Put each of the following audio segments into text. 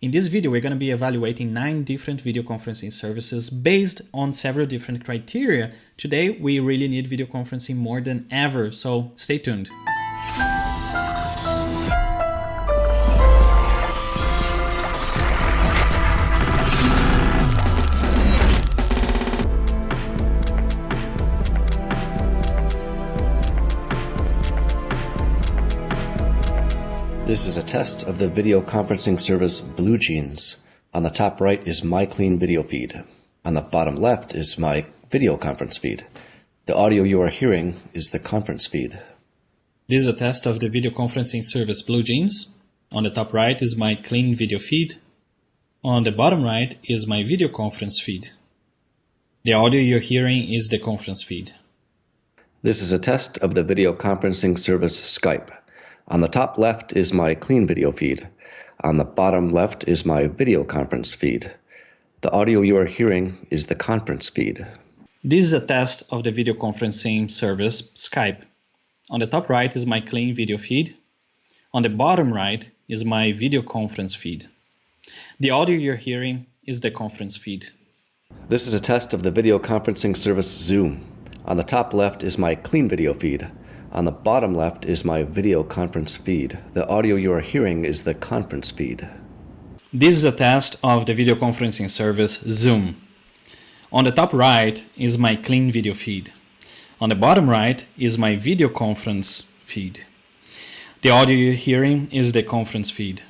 In this video, we're going to be evaluating 9 different video conferencing services based on several different criteria. Today, we really need video conferencing more than ever, so stay tuned. This is a test of the video conferencing service BlueJeans. On the top right is my clean video feed. On the bottom left is my video conference feed. The audio you are hearing is the conference feed. This is a test of the video conferencing service BlueJeans. On the top right is my clean video feed. On the bottom right is my video conference feed. The audio you're hearing is the conference feed. This is a test of the video conferencing service Skype. On the top left is my clean video feed. On the bottom left is my video conference feed. The audio you are hearing is the conference feed. This is a test of the video conferencing service Skype. On the top right is my clean video feed. On the bottom right is my video conference feed. The audio you're hearing is the conference feed. This is a test of the video conferencing service Zoom. On the top left is my clean video feed. On the bottom left is my video conference feed. The audio you are hearing is the conference feed. This is a test of the video conferencing service Zoom. On the top right is my clean video feed. On the bottom right is my video conference feed. The audio you're hearing is the conference feed.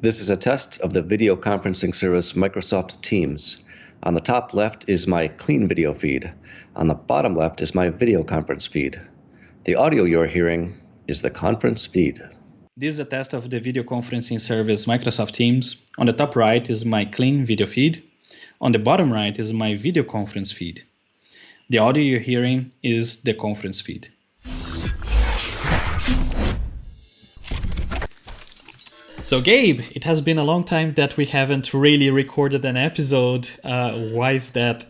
This is a test of the video conferencing service Microsoft Teams. On the top left is my clean video feed. On the bottom left is my video conference feed. The audio you're hearing is the conference feed. This is a test of the video conferencing service Microsoft Teams. On the top right is my clean video feed. On the bottom right is my video conference feed. The audio you're hearing is the conference feed. So Gabe, it has been a long time that we haven't really recorded an episode. Why is that?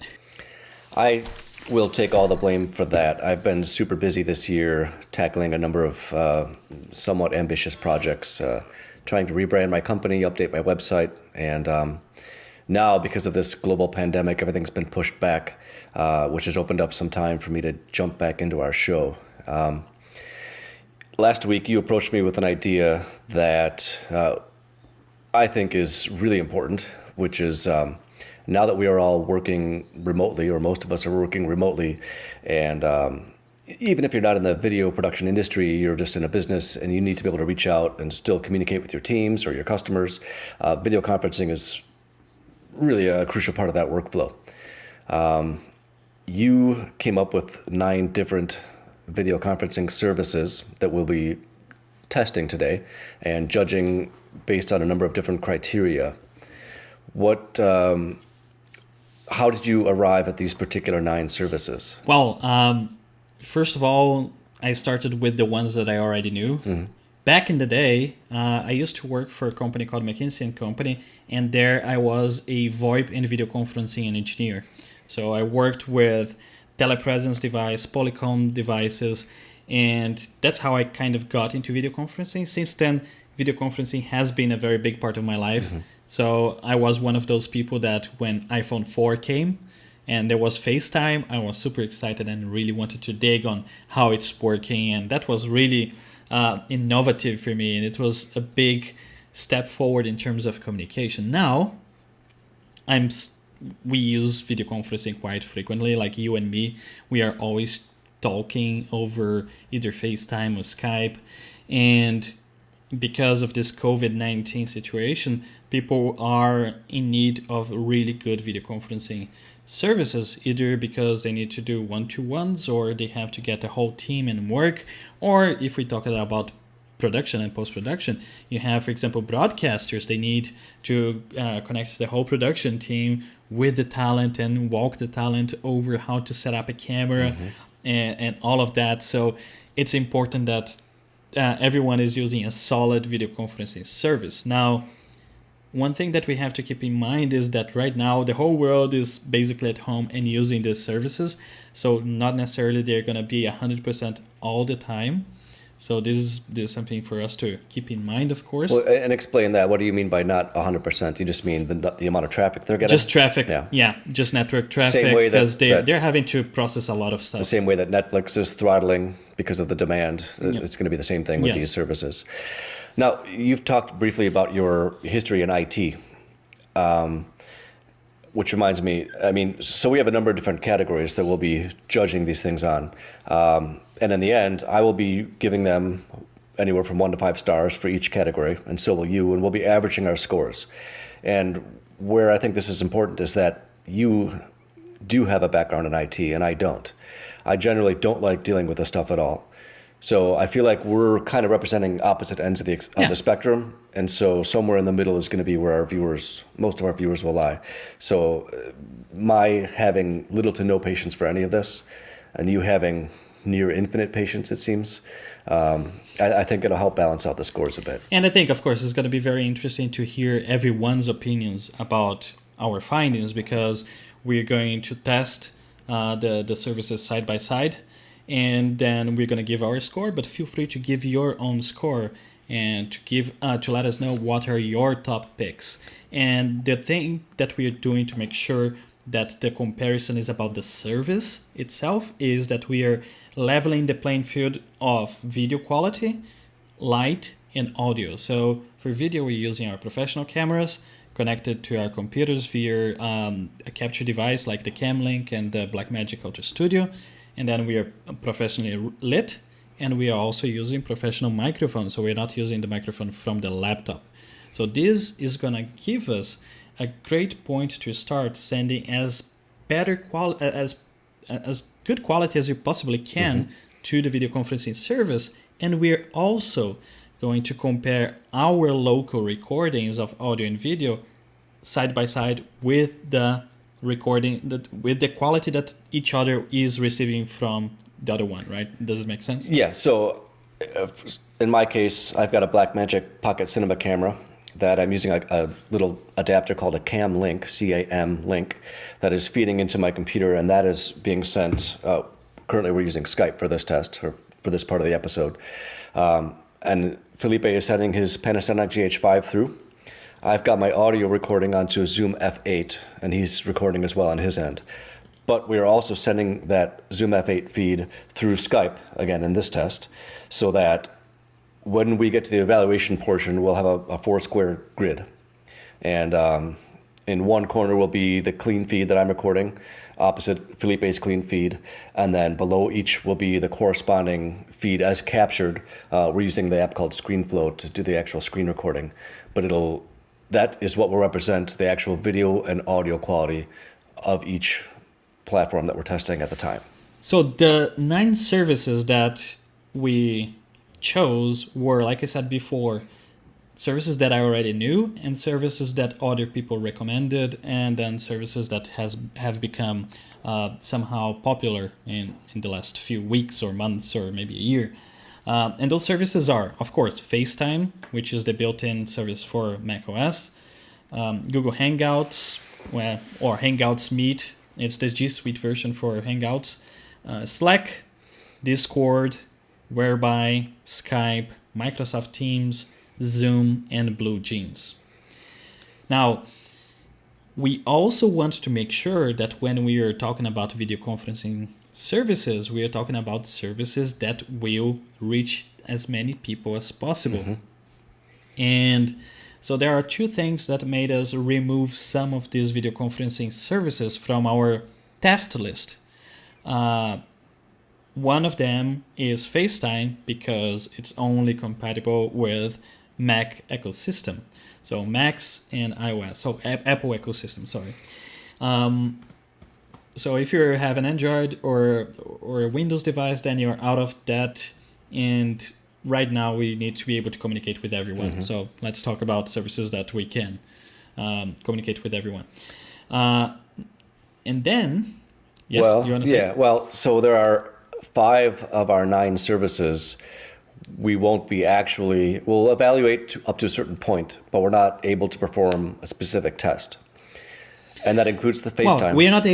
I will take all the blame for that. I've been super busy this year tackling a number of somewhat ambitious projects, trying to rebrand my company, update my website, and now because of this global pandemic, everything's been pushed back, which has opened up some time for me to jump back into our show. Last week, you approached me with an idea that I think is really important, which is now that we are all working remotely, or most of us are working remotely, and even if you're not in the video production industry, you're just in a business and you need to be able to reach out and still communicate with your teams or your customers, video conferencing is really a crucial part of that workflow. You came up with 9 different video conferencing services that we'll be testing today and judging based on a number of different criteria. How did you arrive at these particular 9 services? Well, first of all, I started with the ones that I already knew. Mm-hmm. Back in the day, I used to work for a company called McKinsey & Company, and there I was a VoIP and video conferencing engineer. So I worked with telepresence device, Polycom devices, and that's how I kind of got into video conferencing. Since then, video conferencing has been a very big part of my life. Mm-hmm. So I was one of those people that when iPhone 4 came and there was FaceTime, I was super excited and really wanted to dig on how it's working. And that was really innovative for me. And it was a big step forward in terms of communication. Now, we use video conferencing quite frequently. Like you and me, we are always talking over either FaceTime or Skype. And because of this COVID-19 situation, people are in need of really good video conferencing services, either because they need to do one-to-ones or they have to get the whole team in work, or if we talk about production and post-production, you have, for example, broadcasters. They need to connect the whole production team with the talent and walk the talent over how to set up a camera. Mm-hmm. and all of that. So it's important that everyone is using a solid video conferencing service. Now, one thing that we have to keep in mind is that right now the whole world is basically at home and using these services. So not necessarily they're going to be 100% all the time. So this is something for us to keep in mind, of course. Well, and explain that. What do you mean by not 100%? You just mean the amount of traffic they're getting? Just traffic, yeah, just network traffic, because they're having to process a lot of stuff. The same way that Netflix is throttling because of the demand, it's going to be the same thing with these services. Now, you've talked briefly about your history in IT, which reminds me, so we have a number of different categories that we'll be judging these things on. And in the end, I will be giving them anywhere from 1 to 5 stars for each category, and so will you, and we'll be averaging our scores. And where I think this is important is that you do have a background in IT, and I don't. I generally don't like dealing with this stuff at all. So I feel like we're kind of representing opposite ends of the spectrum, and so somewhere in the middle is going to be where most of our viewers will lie. So my having little to no patience for any of this, and you having near infinite patience, it seems, I think it'll help balance out the scores a bit. And I think, of course, it's going to be very interesting to hear everyone's opinions about our findings, because we're going to test the services side by side, and then we're going to give our score. But feel free to give your own score and to let us know what are your top picks. And the thing that we are doing to make sure that the comparison is about the service itself is that we are leveling the playing field of video quality, light, and audio. So for video, we're using our professional cameras connected to our computers via a capture device like the CamLink and the Blackmagic Ultra Studio. And then we are professionally lit, and we are also using professional microphones. So we're not using the microphone from the laptop. So this is going to give us a great point to start sending as good quality as you possibly can to the video conferencing service. And we're also going to compare our local recordings of audio and video side by side with the recording, with the quality that each other is receiving from the other one, right? Does it make sense? Yeah, so in my case, I've got a Blackmagic Pocket Cinema camera that I'm using a little adapter called a CamLink, C-A-M link, that is feeding into my computer, and that is being sent. Currently, we're using Skype for this test, or for this part of the episode. And Felipe is sending his Panasonic GH5 through. I've got my audio recording onto a Zoom F8, and he's recording as well on his end. But we are also sending that Zoom F8 feed through Skype, again, in this test, so that when we get to the evaluation portion, we'll have a 4-square grid. And in one corner will be the clean feed that I'm recording, opposite Felipe's clean feed, and then below each will be the corresponding feed as captured. We're using the app called ScreenFlow to do the actual screen recording, but that is what will represent the actual video and audio quality of each platform that we're testing at the time. So the 9 services that we chose were, like I said before, services that I already knew, and services that other people recommended, and then services that have become somehow popular in the last few weeks or months or maybe a year. And those services are, of course, FaceTime, which is the built-in service for macOS, Google Hangouts, or Hangouts Meet. It's the G Suite version for Hangouts, Slack, Discord, Whereby, Skype, Microsoft Teams, Zoom, and BlueJeans. Now, we also want to make sure that when we are talking about video conferencing services, we are talking about services that will reach as many people as possible. And so there are 2 things that made us remove some of these video conferencing services from our test list. One of them is FaceTime, because it's only compatible with Mac ecosystem. So Macs and iOS, so Apple ecosystem, sorry. So if you have an Android or a Windows device, then you're out of that. And right now we need to be able to communicate with everyone. So let's talk about services that we can communicate with everyone. And then, yes, you want to say? Yeah, well, so there are 5 of our 9 services. We'll evaluate up to a certain point, but we're not able to perform a specific test. And that includes the FaceTime. Well, we're not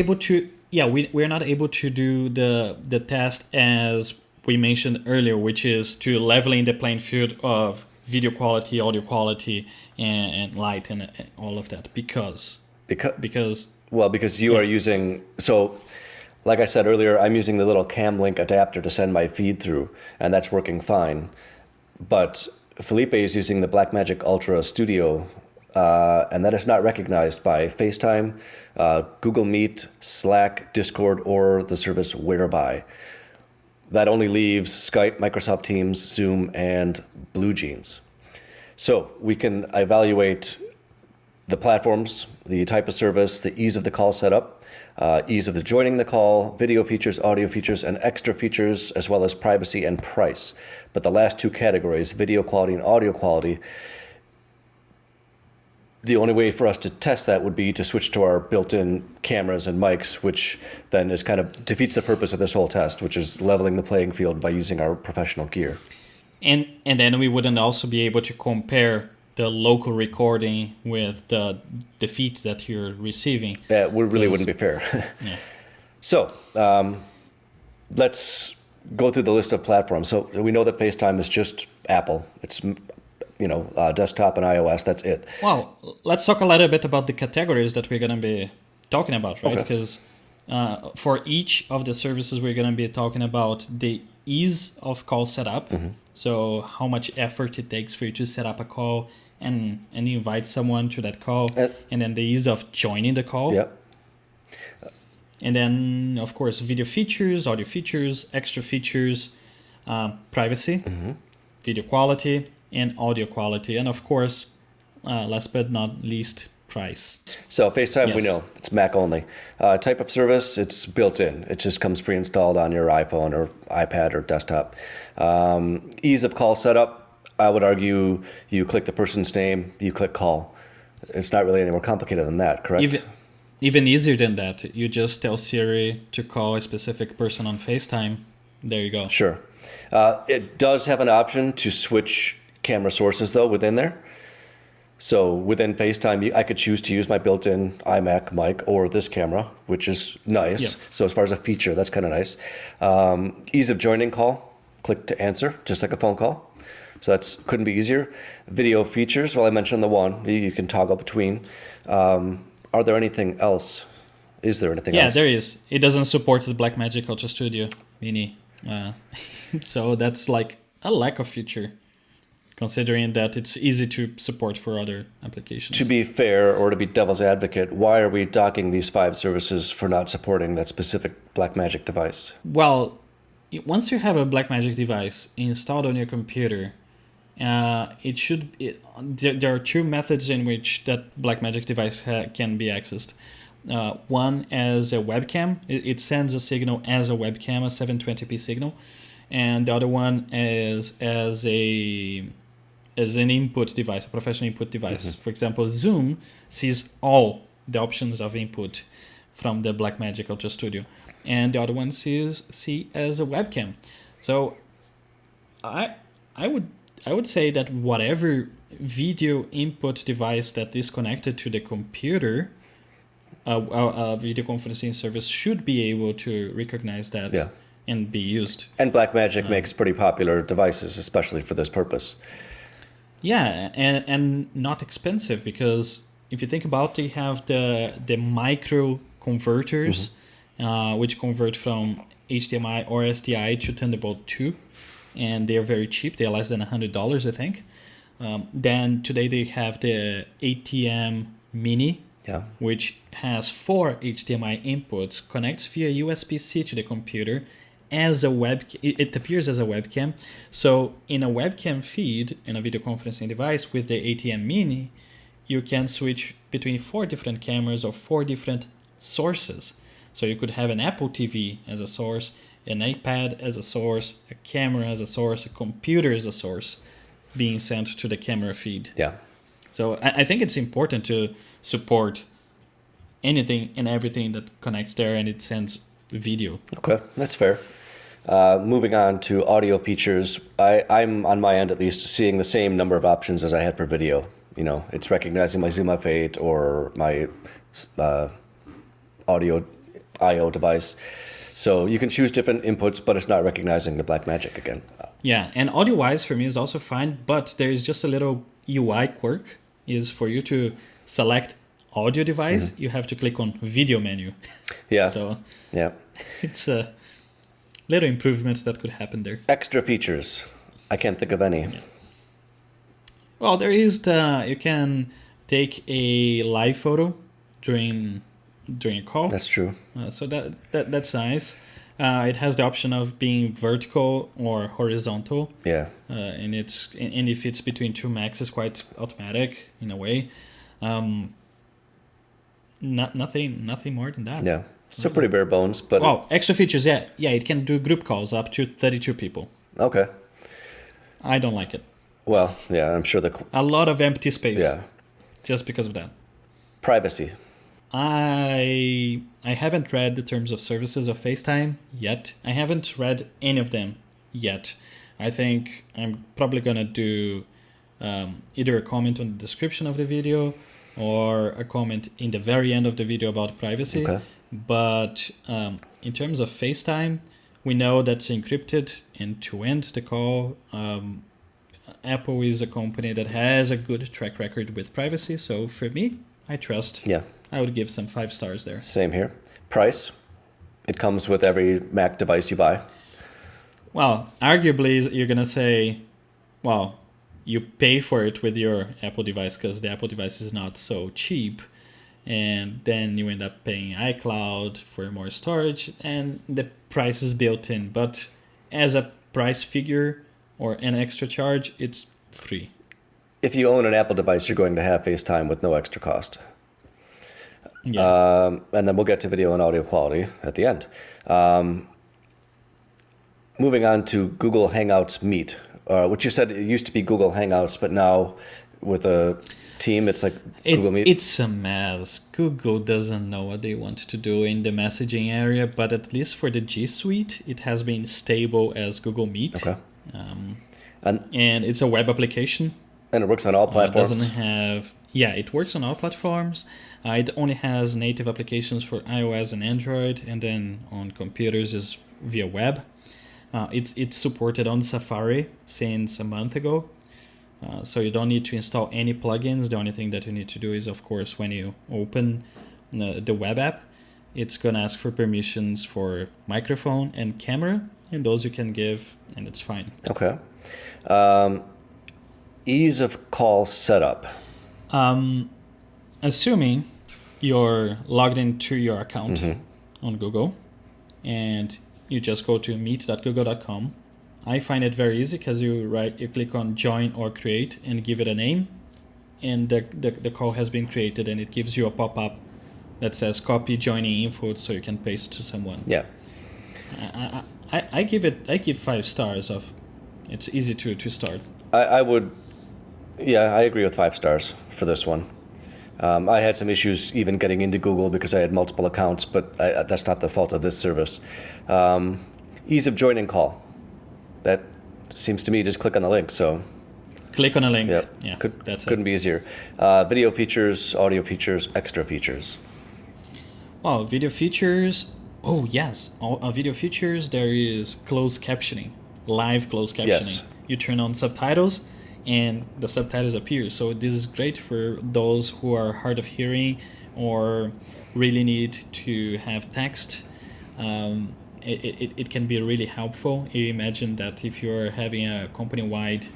able to do the test as we mentioned earlier, which is to leveling the playing field of video quality, audio quality, and light and all of that. Because you are using, so like I said earlier, I'm using the little cam link adapter to send my feed through, and that's working fine. But Felipe is using the Blackmagic Ultra Studio, and that is not recognized by FaceTime, Google Meet, Slack, Discord, or the service Whereby. That only leaves Skype, Microsoft Teams, Zoom, and BlueJeans. So we can evaluate the platforms, the type of service, the ease of the call setup, ease of the joining the call, video features, audio features, and extra features, as well as privacy and price. But the last two categories, video quality and audio quality, the only way for us to test that would be to switch to our built-in cameras and mics, which then is kind of defeats the purpose of this whole test, which is leveling the playing field by using our professional gear. And then we wouldn't also be able to compare the local recording with the feed that you're receiving. Yeah, it really wouldn't be fair. Yeah. So let's go through the list of platforms. So we know that FaceTime is just Apple. It's desktop and iOS. That's it. Well, let's talk a little bit about the categories that we're going to be talking about, right? Okay. Because for each of the services, we're going to be talking about the ease of call setup. Mm-hmm. So how much effort it takes for you to set up a call and invite someone to that call, and then the ease of joining the call. Yep. And then, of course, video features, audio features, extra features, privacy, video quality, and audio quality. And of course, last but not least, price. So FaceTime, we Yes. know it's Mac only. Type of service, it's built in. It just comes pre-installed on your iPhone or iPad or desktop. Ease of call setup, I would argue you click the person's name, you click call. It's not really any more complicated than that, correct? Even easier than that, you just tell Siri to call a specific person on FaceTime. There you go. Sure. It does have an option to switch camera sources, though, within there. So within FaceTime, I could choose to use my built-in iMac mic or this camera, which is nice. Yeah. So as far as a feature, that's kind of nice. Ease of joining call, click to answer, just like a phone call. So that's couldn't be easier. Video features, well, I mentioned the one. You can toggle between. Are there anything else? Is there anything else? Yeah, there is. It doesn't support the Blackmagic Ultra Studio Mini. So that's like a lack of feature, considering that it's easy to support for other applications. To be fair, or to be devil's advocate, why are we docking these 5 services for not supporting that specific Blackmagic device? Well, once you have a Blackmagic device installed on your computer, there are 2 methods in which that Blackmagic device can be accessed. One as a webcam. It sends a signal as a webcam, a 720p signal, and the other one as an input device, a professional input device. For example, Zoom sees all the options of input from the Blackmagic Ultra Studio, and the other one see as a webcam. So I would say that whatever video input device that is connected to the computer, a video conferencing service should be able to recognize that and be used. And Blackmagic makes pretty popular devices, especially for this purpose. Yeah, and not expensive, because if you think about it, they have the micro converters, which convert from HDMI or SDI to Thunderbolt 2, and they are very cheap. They are less than $100, I think. Then today they have the ATM Mini, which has 4 HDMI inputs, connects via USB-C to the computer as a it appears as a webcam. So in a webcam feed in a video conferencing device with the ATM Mini, you can switch between 4 different cameras or 4 different sources. So you could have an Apple TV as a source, an iPad as a source, a camera as a source, a computer as a source being sent to the camera feed. Yeah. So I think it's important to support anything and everything that connects there and it sends video. Okay, that's fair. Moving on to audio features, I'm on my end at least seeing the same number of options as I had for video. You know, it's recognizing my Zoom F8 or my audio I/O device. So you can choose different inputs, but it's not recognizing the Blackmagic again. Yeah, and audio-wise for me is also fine, but there is just a little UI quirk, is for you to select audio device, you have to click on video menu. Yeah. So Yeah. it's a little improvement that could happen there. Extra features. I can't think of any. Yeah. Well, there is you can take a live photo during a call. That's true. So that's nice. It has the option of being vertical or horizontal. Yeah. And if it's between two Macs, it's quite automatic in a way. Nothing more than that. Yeah. So pretty bare bones, but extra features. Yeah, it can do group calls up to 32 people. Okay. I don't like it. Well, yeah, I'm sure A lot of empty space. Yeah. Just because of that. Privacy. I haven't read the terms of services of FaceTime yet. I haven't read any of them yet. I think I'm probably gonna do either a comment on the description of the video or a comment in the very end of the video about privacy. Okay. But in terms of FaceTime, we know that's encrypted, and to end the call, Apple is a company that has a good track record with privacy. So for me, I trust. Yeah. I would give some 5 stars there. Same here. Price. It comes with every Mac device you buy. Well, arguably, you're going to say, well, you pay for it with your Apple device because the Apple device is not so cheap. And then you end up paying iCloud for more storage, and the price is built in. But as a price figure or an extra charge, it's free. If you own an Apple device, you're going to have FaceTime with no extra cost. Yeah. And then we'll get to video and audio quality at the end. Moving on to Google Hangouts Meet, which you said it used to be Google Hangouts, but now with a team, it's like Google Meet. It's a mess. Google doesn't know what they want to do in the messaging area, but at least for the G Suite, it has been stable as Google Meet. Okay. And it's a web application. And it works on all platforms. It works on all platforms. It only has native applications for iOS and Android, and then on computers is via web. It's supported on Safari since a month ago. So you don't need to install any plugins. The only thing that you need to do is, of course, when you open the web app, it's going to ask for permissions for microphone and camera, and those you can give, and it's fine. Okay. Ease of call setup. Assuming you're logged into your account on Google, and you just go to meet.google.com, I find it very easy because you click on join or create and give it a name, and the call has been created, and it gives you a pop-up that says copy joining info so you can paste to someone. Yeah. I give 5 stars of it's easy to start. I agree with 5 stars for this one. I had some issues even getting into Google because I had multiple accounts, but that's not the fault of this service. Ease of joining call. That seems to me just click on the link. So click on a link. Yep. Yeah, couldn't be easier. Video features, audio features, extra features. Well, video features. Oh yes, video features. There is closed captioning, live closed captioning. Yes. You turn on subtitles, and the subtitles appear. So this is great for those who are hard of hearing or really need to have text. It can be really helpful. You imagine that if you're having a company-wide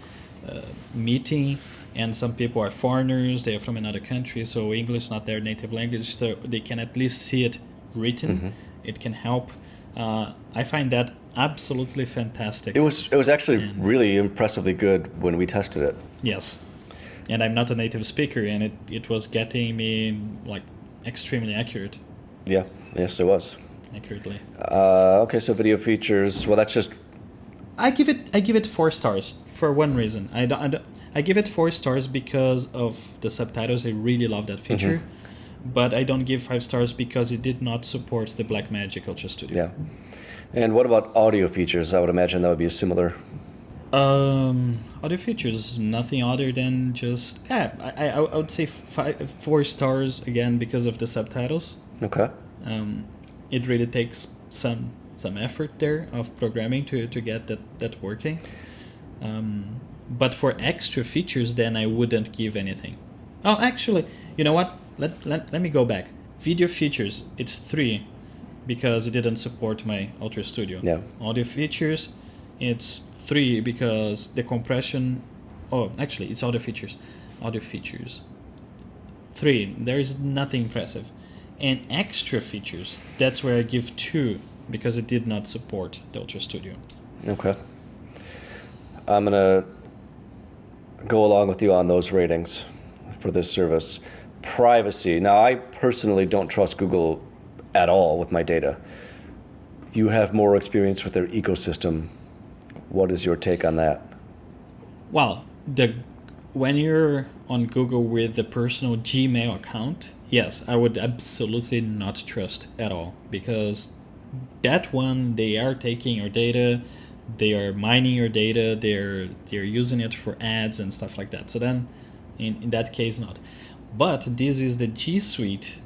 meeting and some people are foreigners, they are from another country, so English is not their native language, so they can at least see it written. It can help. I find that absolutely fantastic. It was actually really impressively good when we tested it. Yes. And I'm not a native speaker, and it was getting me like extremely accurate. Yeah, yes it was. Accurately. Okay, so video features. Well, that's just. I give it 4 stars for one reason. I give it 4 stars because of the subtitles. I really love that feature, but I don't give 5 stars because it did not support the Blackmagic Ultra Studio. Yeah, and what about audio features? I would imagine that would be a similar. Audio features, nothing other than just I would say 4 stars again because of the subtitles. Okay. It really takes some some effort there of programming to get that working. But for extra features, then I wouldn't give anything. Oh, actually, you know what? Let me go back. Video features, it's 3 because it didn't support my Ultra Studio. Yeah. Audio features, it's 3 because the compression. Oh, actually, it's audio features. Audio features. 3. There is nothing impressive. And extra features, that's where I give 2 because it did not support the Ultra Studio. Okay. I'm going to go along with you on those ratings for this service. Privacy. Now, I personally don't trust Google at all with my data. You have more experience with their ecosystem. What is your take on that? Well, when you're on Google with the personal Gmail account, yes, I would absolutely not trust at all because that one, they are taking your data, they are mining your data, they're using it for ads and stuff like that. So then, in that case, not. But this is the G Suite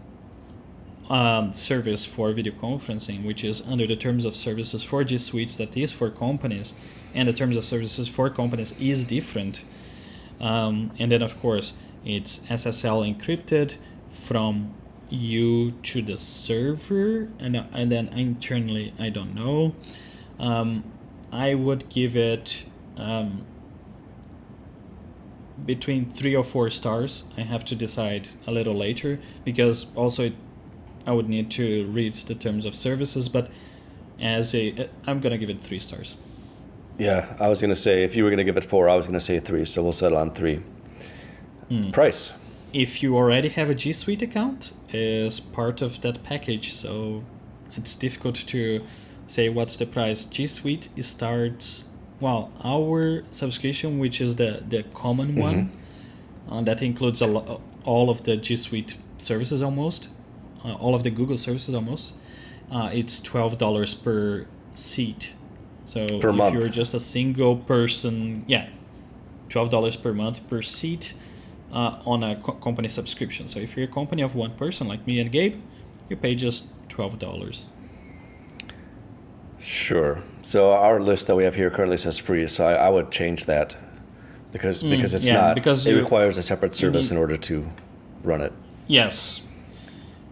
service for video conferencing, which is under the terms of services for G Suite that is for companies, and the terms of services for companies is different. And then, of course, it's SSL encrypted from you to the server, and then internally, I don't know. I would give it between 3 or 4 stars. I have to decide a little later because also I would need to read the terms of services, but I'm gonna give it 3 stars. Yeah, I was going to say, if you were going to give it 4, I was going to say 3, so we'll settle on 3. Price. If you already have a G Suite account, is part of that package, so it's difficult to say what's the price. G Suite starts, well, our subscription, which is the common one, that includes all of the G Suite services almost, all of the Google services almost. It's $12 per seat. So per month. If you're just a single person, $12 per month per seat on a company subscription. So if you're a company of one person like me and Gabe, you pay just $12. Sure. So our list that we have here currently says free, so I would change that because it's not. Because it requires a separate service in order to run it. Yes.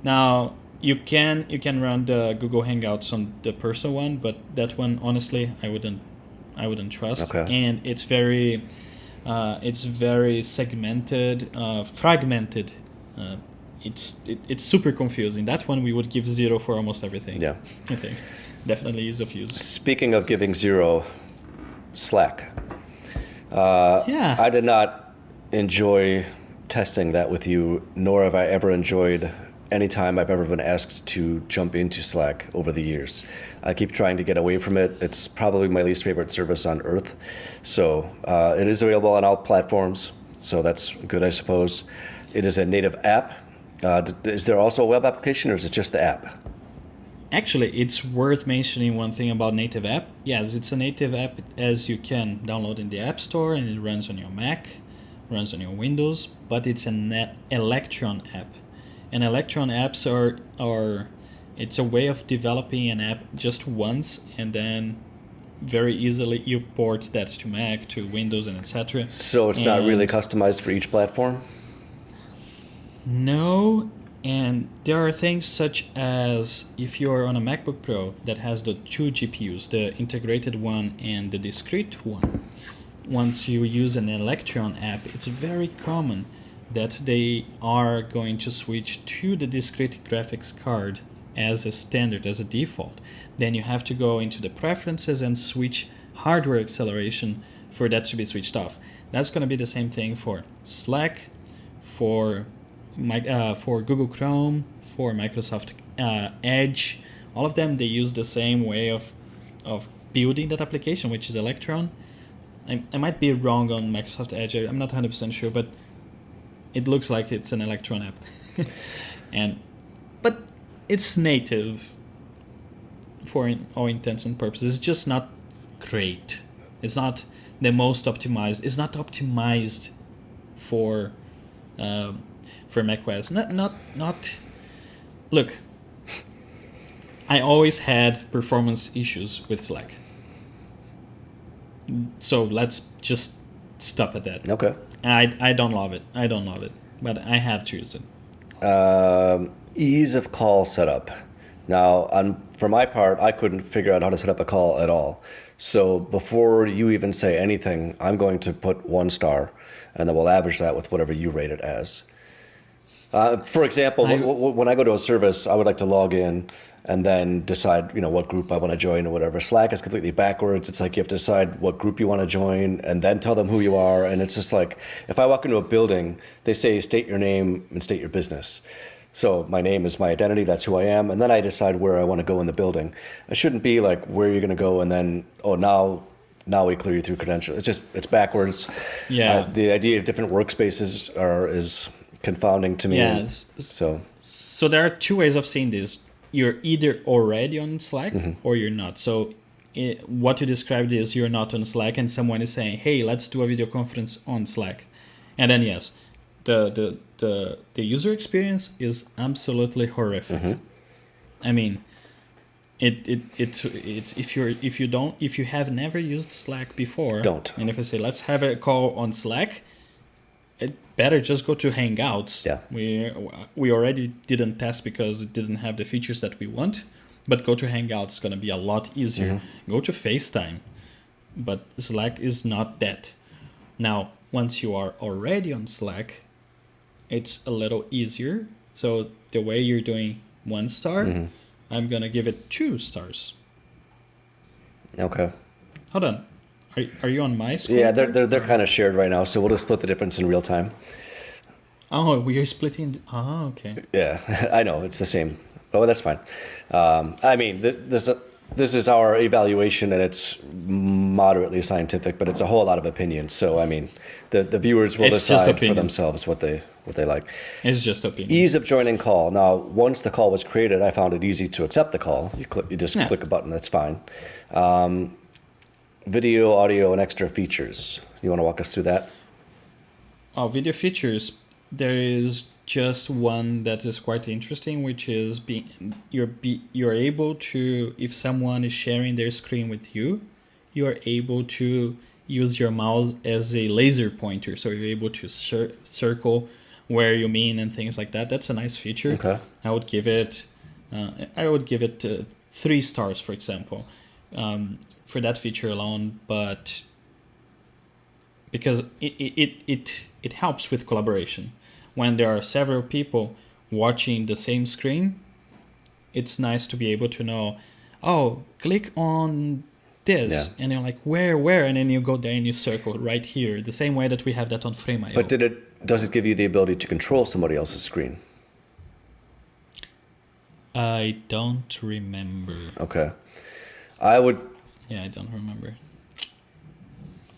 Now you can run the Google Hangouts on the personal one, but that one honestly I wouldn't trust. Okay. And it's very segmented, fragmented. It's super confusing. That one we would give 0 for almost everything. Yeah. I think definitely ease of use. Speaking of giving 0, Slack. I did not enjoy testing that with you, nor have I ever enjoyed any time I've ever been asked to jump into Slack over the years. I keep trying to get away from it. It's probably my least favorite service on earth. So it is available on all platforms, so that's good, I suppose. It is a native app. Is there also a web application, or is it just the app? Actually, it's worth mentioning one thing about native app. Yes, it's a native app as you can download in the App Store, and it runs on your Mac, runs on your Windows, but it's an Electron app. And Electron apps are it's a way of developing an app just once, and then very easily you port that to Mac, to Windows, and etc. So it's not really customized for each platform? No, and there are things such as if you're on a MacBook Pro that has the 2 GPUs, the integrated one and the discrete one, once you use an Electron app, it's very common that they are going to switch to the discrete graphics card as a standard, as a default. Then you have to go into the preferences and switch hardware acceleration for that to be switched off. That's going to be the same thing for Slack, for Google Chrome, for Microsoft Edge. All of them, they use the same way of building that application, which is Electron. I might be wrong on Microsoft Edge. I'm not 100% sure, but it looks like it's an Electron app. But it's native for all intents and purposes. It's just not great. It's not the most optimized. It's not optimized for macOS. Not. Look, I always had performance issues with Slack. So let's just stop at that. Okay. I don't love it. I don't love it, but I have to use it. Ease of call setup. Now, for my part, I couldn't figure out how to set up a call at all. So before you even say anything, I'm going to put 1 star, and then we'll average that with whatever you rate it as. For example, when I go to a service, I would like to log in and then decide, what group I want to join or whatever. Slack is completely backwards. It's like you have to decide what group you want to join and then tell them who you are. And it's just like, if I walk into a building, they say state your name and state your business. So my name is my identity, that's who I am, and then I decide where I want to go in the building. It shouldn't be like where you're going to go and then, now we clear you through credentials. It's backwards. Yeah. The idea of different workspaces is confounding to me. Yeah. So there are 2 ways of seeing this. You're either already on Slack or you're not. So what you described is you're not on Slack and someone is saying, hey, let's do a video conference on Slack. And then yes, the user experience is absolutely horrific. I mean, it's if you have never used Slack before, don't. And if I say let's have a call on Slack, it better just go to Hangouts. Yeah. We already didn't test because it didn't have the features that we want, but go to Hangouts. It's gonna be a lot easier. Go to FaceTime, but Slack is not that. Now, once you are already on Slack, it's a little easier. So the way you're doing 1 star, I'm gonna give it 2 stars. Okay. Hold on. Are you on my screen? Yeah, they're kind of shared right now, so we'll just split the difference in real time. Oh, we are splitting. Oh, okay. Yeah, I know it's the same, but that's fine. I mean, this is our evaluation, and it's moderately scientific, but it's a whole lot of opinion. So I mean, the viewers will decide for themselves what they like. It's just opinion. Ease of joining call. Now, once the call was created, I found it easy to accept the call. You just click a button. That's fine. Video, audio, and extra features. You want to walk us through that? Oh, video features. There is just one that is quite interesting, which is you're able to, if someone is sharing their screen with you, you're able to use your mouse as a laser pointer. So you're able to circle where you mean and things like that. That's a nice feature. Okay. I would give it 3 stars, for example. For that feature alone, but because it helps with collaboration. When there are several people watching the same screen, it's nice to be able to know, oh, click on this, and you're like, where, and then you go there and you circle right here, the same way that we have that on Frame.io. But does it give you the ability to control somebody else's screen? I don't remember. Okay, I don't remember.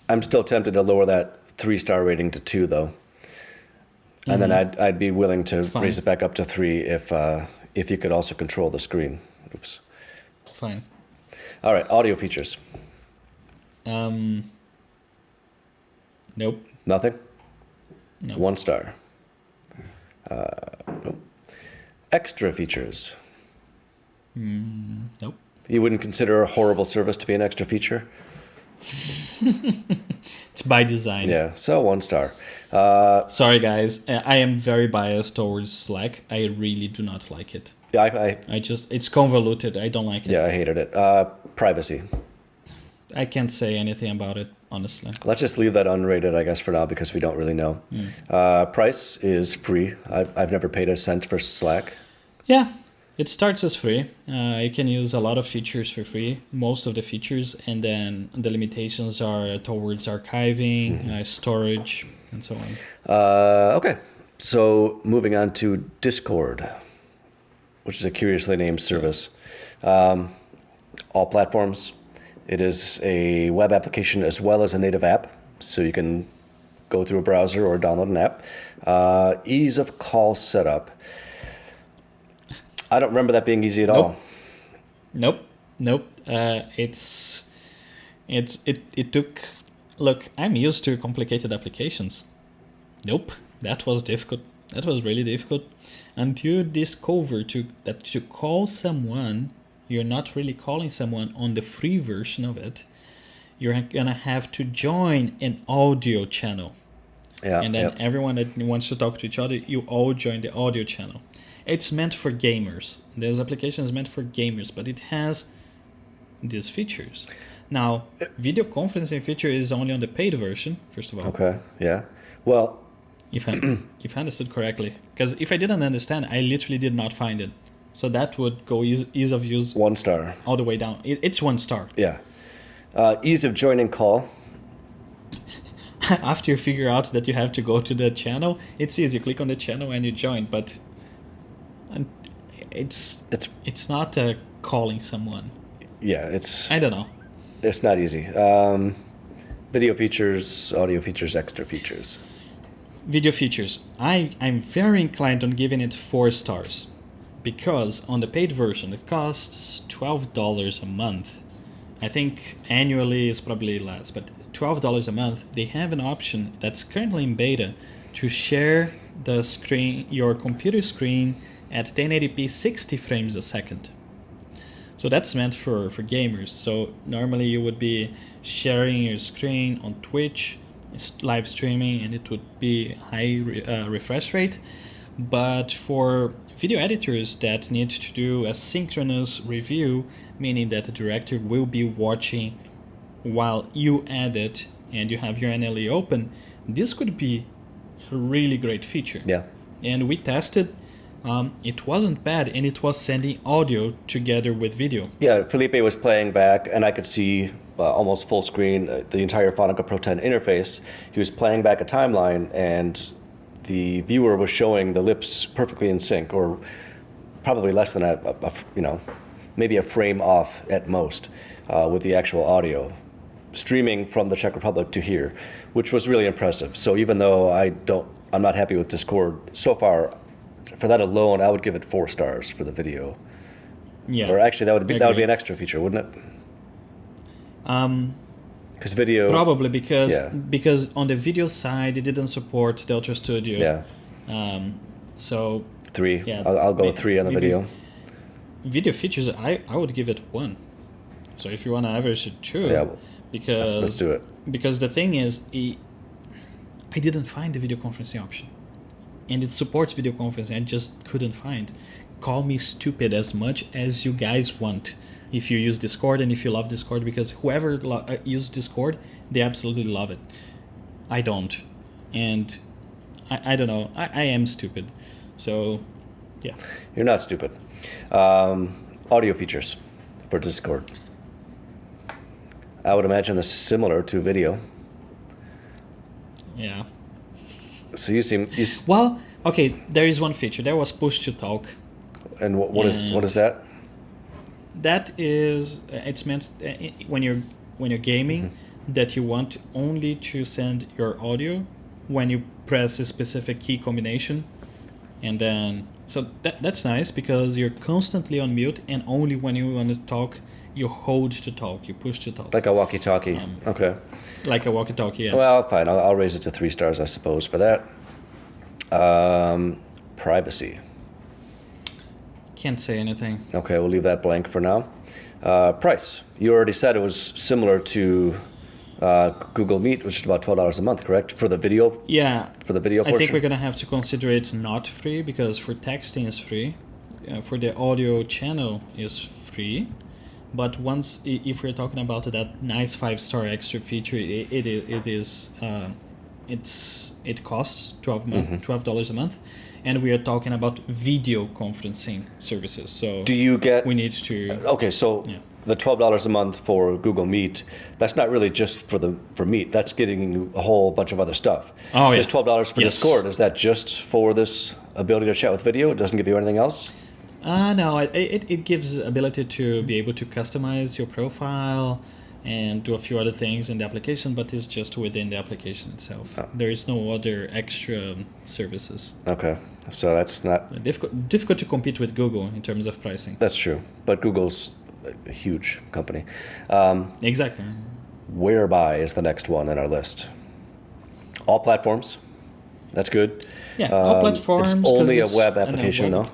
I'm still tempted to lower that 3-star rating to 2, though, and then I'd be willing to raise it back up to 3 if you could also control the screen. Oops. Fine. All right, audio features. Nope. Nothing. No. 1 star. Nope. Extra features. Nope. You wouldn't consider a horrible service to be an extra feature? It's by design. Yeah, so 1 star. Sorry, guys. I am very biased towards Slack. I really do not like it. Yeah, it's convoluted. I don't like it. Yeah, I hated it. Privacy. I can't say anything about it, honestly. Let's just leave that unrated, I guess, for now, because we don't really know. Price is free. I've never paid a cent for Slack. Yeah, it starts as free. You can use a lot of features for free, most of the features, and then the limitations are towards archiving, storage, and so on. Okay, so moving on to Discord, which is a curiously named service. All platforms. It is a web application as well as a native app, so you can go through a browser or download an app. Ease of call setup. I don't remember that being easy at all. Nope. It took. Look, I'm used to complicated applications. Nope, that was difficult. That was really difficult until you discover that to call someone you're not really calling someone on the free version of it. You're gonna have to join an audio channel. Yeah, And then everyone that wants to talk to each other, you all join the audio channel. It's meant for gamers. This application is meant for gamers, but it has these features. Now, video conferencing feature is only on the paid version, first of all. Okay, yeah. Well, If I understood correctly. Because if I didn't understand, I literally did not find it. So that would go ease of use 1 star. all the way down. It's 1 star. Yeah. Ease of joining call. After you figure out that you have to go to the channel, it's easy. You click on the channel and you join. But it's not calling someone. Yeah, it's... I don't know. It's not easy. Video features, audio features, extra features. Video features. I'm very inclined on giving it 4 stars. Because on the paid version, it costs $12 a month. I think annually is probably less, but $12 a month. They have an option that's currently in beta to share the screen, your computer screen at 1080p 60 frames a second. So that's meant for gamers. So normally you would be sharing your screen on Twitch, live streaming, and it would be high refresh rate. But for video editors that need to do a synchronous review, meaning that the director will be watching while you edit and you have your NLE open, this could be a really great feature. Yeah. And we tested. It wasn't bad, and it was sending audio together with video. Yeah, Felipe was playing back, and I could see almost full screen the entire Final Pro 10 interface. He was playing back a timeline, and the viewer was showing the lips perfectly in sync, or probably less than maybe a frame off at most, with the actual audio streaming from the Czech Republic to here, which was really impressive. So even though I'm not happy with Discord so far, for that alone, I would give it 4 stars for the video. Yeah. Or actually, that would be an extra feature, wouldn't it? Because video. Probably because on the video side, it didn't support Delta Studio. Yeah. So 3. Yeah, I'll go 3 on the video. Video features, I would give it 1. So if you want to average it 2, yeah, because let's do it. Because the thing is, I didn't find the video conferencing option. And it supports video conferencing. I just couldn't find. Call me stupid as much as you guys want if you use Discord and if you love Discord, because whoever uses Discord, they absolutely love it. I don't. And I don't know. I am stupid. So, yeah. You're not stupid. Audio features for Discord. I would imagine this is similar to video. Yeah. So you seem... Well, okay, there is one feature. There was push to talk. And what is that? That is, it's meant when you're gaming, that you want only to send your audio when you press a specific key combination, and then so that's nice because you're constantly on mute, and only when you want to talk, you hold to talk, you push to talk. Like a walkie-talkie. Okay. Like a walkie-talkie, yes. Well, fine. I'll raise it to 3 stars, I suppose, for that. Privacy. Can't say anything. Okay, we'll leave that blank for now. Price. You already said it was similar to Google Meet, which is about $12 a month, correct? For the video? Yeah. For the video portion? I think we're going to have to consider it not free, because for texting it's free. For the audio channel is free. But if we're talking about that nice 5-star extra feature, it costs $12 a month, and we are talking about video conferencing services. So we need to. Okay, so the $12 a month for Google Meet, that's not really just for Meet. That's getting you a whole bunch of other stuff. Oh, yeah. There's $12 for Discord. Is that just for this ability to chat with video? It doesn't give you anything else? No, it gives ability to be able to customize your profile and do a few other things in the application, but it's just within the application itself. Oh. There is no other extra services. Okay, so that's not... Difficult to compete with Google in terms of pricing. That's true, but Google's a huge company. Exactly. Whereby is the next one in our list. All platforms. That's good. Yeah, all platforms. It's only a web application, though.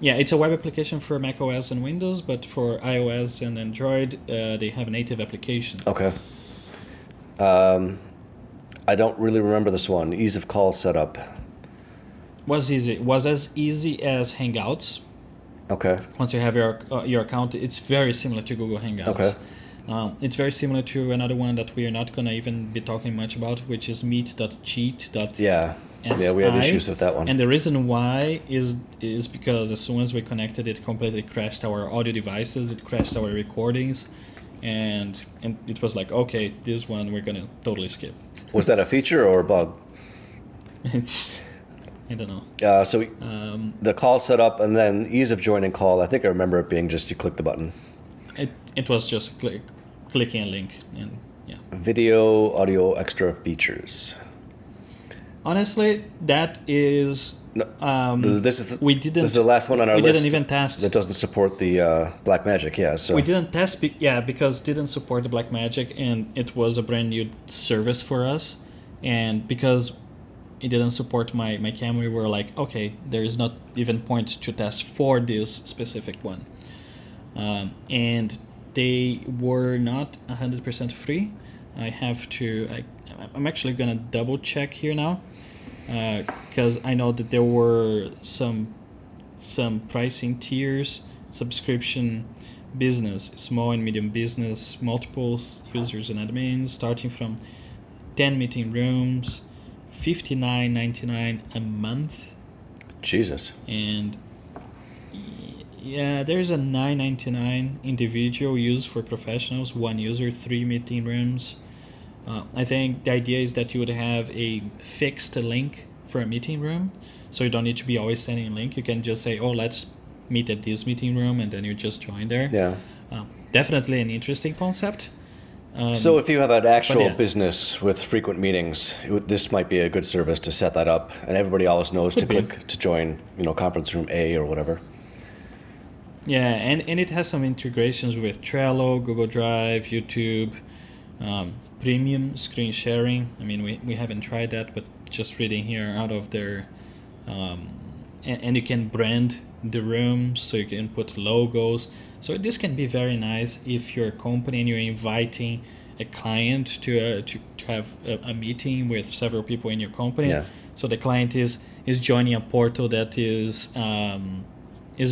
Yeah, it's a web application for macOS and Windows, but for iOS and Android, they have a native application. Okay. I don't really remember this one. Ease of call setup. Was easy. Was as easy as Hangouts. Okay. Once you have your account, it's very similar to Google Hangouts. Okay. It's very similar to another one that we are not going to even be talking much about, which is meet.cheat.si. Yeah, we had issues with that one. And the reason why is because as soon as we connected, it completely crashed our audio devices, it crashed our recordings, and it was like, okay, this one we're going to totally skip. Was that a feature or a bug? I don't know. So the call setup and then ease of joining call, I think I remember it being just you click the button. It was just clicking a link, and yeah. Video, audio, extra features. Honestly, that is. This is the last one on our list. We didn't even test. That doesn't support the Blackmagic, yeah. So we didn't test, because it didn't support the Blackmagic, and it was a brand new service for us, and because it didn't support my cam, we were like, okay, there is not even point to test for this specific one. And they were not 100% free. I'm actually gonna double check here now, because I know that there were some pricing tiers: subscription, business, small and medium business, multiple users and admins, starting from 10 meeting rooms, $59.99 a month. Jesus. And yeah, there's a $9.99 individual use for professionals, 1 user, 3 meeting rooms. I think the idea is that you would have a fixed link for a meeting room, so you don't need to be always sending a link. You can just say, oh, let's meet at this meeting room, and then you just join there. Yeah. Definitely an interesting concept. So if you have an actual business with frequent meetings, this might be a good service to set that up, and everybody always knows to click to join, conference room A or whatever. Yeah, and it has some integrations with Trello, Google Drive, YouTube, premium screen sharing. I mean, we haven't tried that, but just reading here out of their... and you can brand the rooms, so you can put logos. So this can be very nice if you're a company and you're inviting a client to have a meeting with several people in your company. Yeah. So the client is joining a portal that is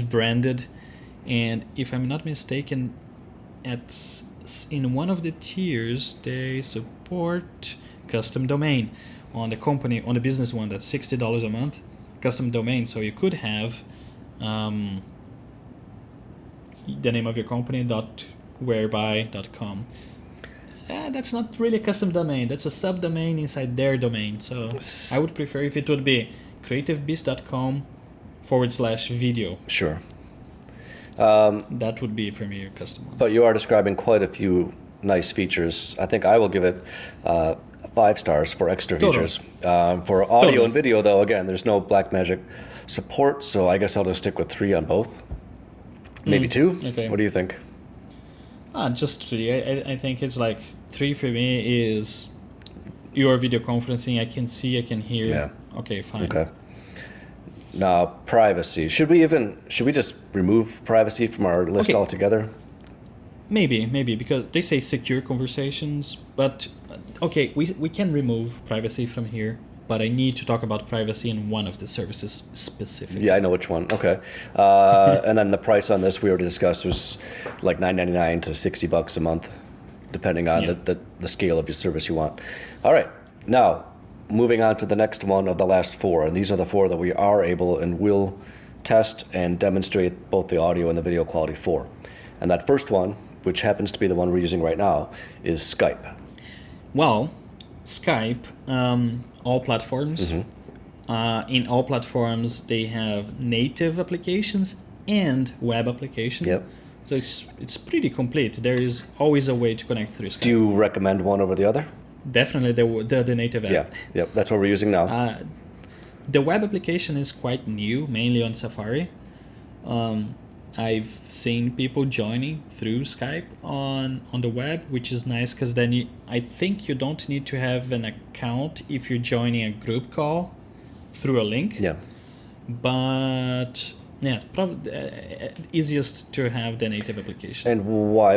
branded, and if I'm not mistaken, in one of the tiers they support custom domain. On the business one, that's $60 a month, custom domain. So you could have the name of your company .whereby.com. That's not really a custom domain. That's a subdomain inside their domain. So I would prefer if it would be creativebeast.com/video. Sure. That would be for me a custom one. But you are describing quite a few nice features. I think I will give it 5 stars for extra features. For audio and video, though, again, there's no Blackmagic support, so I guess I'll just stick with 3 on both. Maybe 2? Okay. What do you think? Just 3. I think it's like 3 for me is your video conferencing. I can see, I can hear. Yeah. Okay, fine. Okay. Now, privacy. Should we just remove privacy from our list altogether? Maybe, because they say secure conversations, but okay, we can remove privacy from here, but I need to talk about privacy in one of the services specifically. Yeah, I know which one. Okay. And then the price on this we already discussed was like $9.99 to $60 a month, depending on the scale of your service you want. All right. Now, moving on to the next one of the last 4, and these are the 4 that we are able and will test and demonstrate both the audio and the video quality for. And that first one, which happens to be the one we're using right now, is Skype. Well, Skype, all platforms. Mm-hmm. In all platforms, they have native applications and web applications. Yep. So it's pretty complete. There is always a way to connect through Skype. Do you recommend one over the other? Definitely the native app. Yeah, that's what we're using now. The web application is quite new, mainly on Safari. I've seen people joining through Skype on the web, which is nice because then I think you don't need to have an account if you're joining a group call through a link. Yeah. But Yeah, probably easiest to have the native application. And why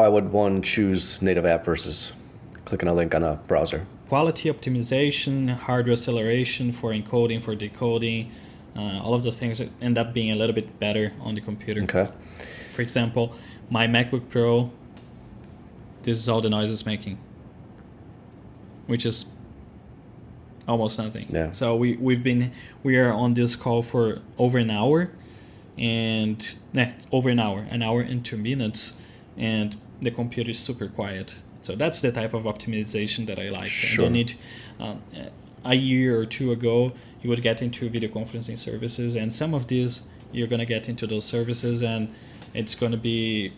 would one choose native app versus clicking a link on a browser? Quality optimization, hardware acceleration for encoding, for decoding, all of those things end up being a little bit better on the computer. Okay. For example, my MacBook Pro, this is all the noise it's making, which is almost nothing. Yeah. So we are on this call for over an hour, and an hour and 2 minutes, and the computer is super quiet. So that's the type of optimization that I like. Sure. I don't need. A year or two ago, you would get into video conferencing services, and some of these you're gonna get into those services, and it's gonna be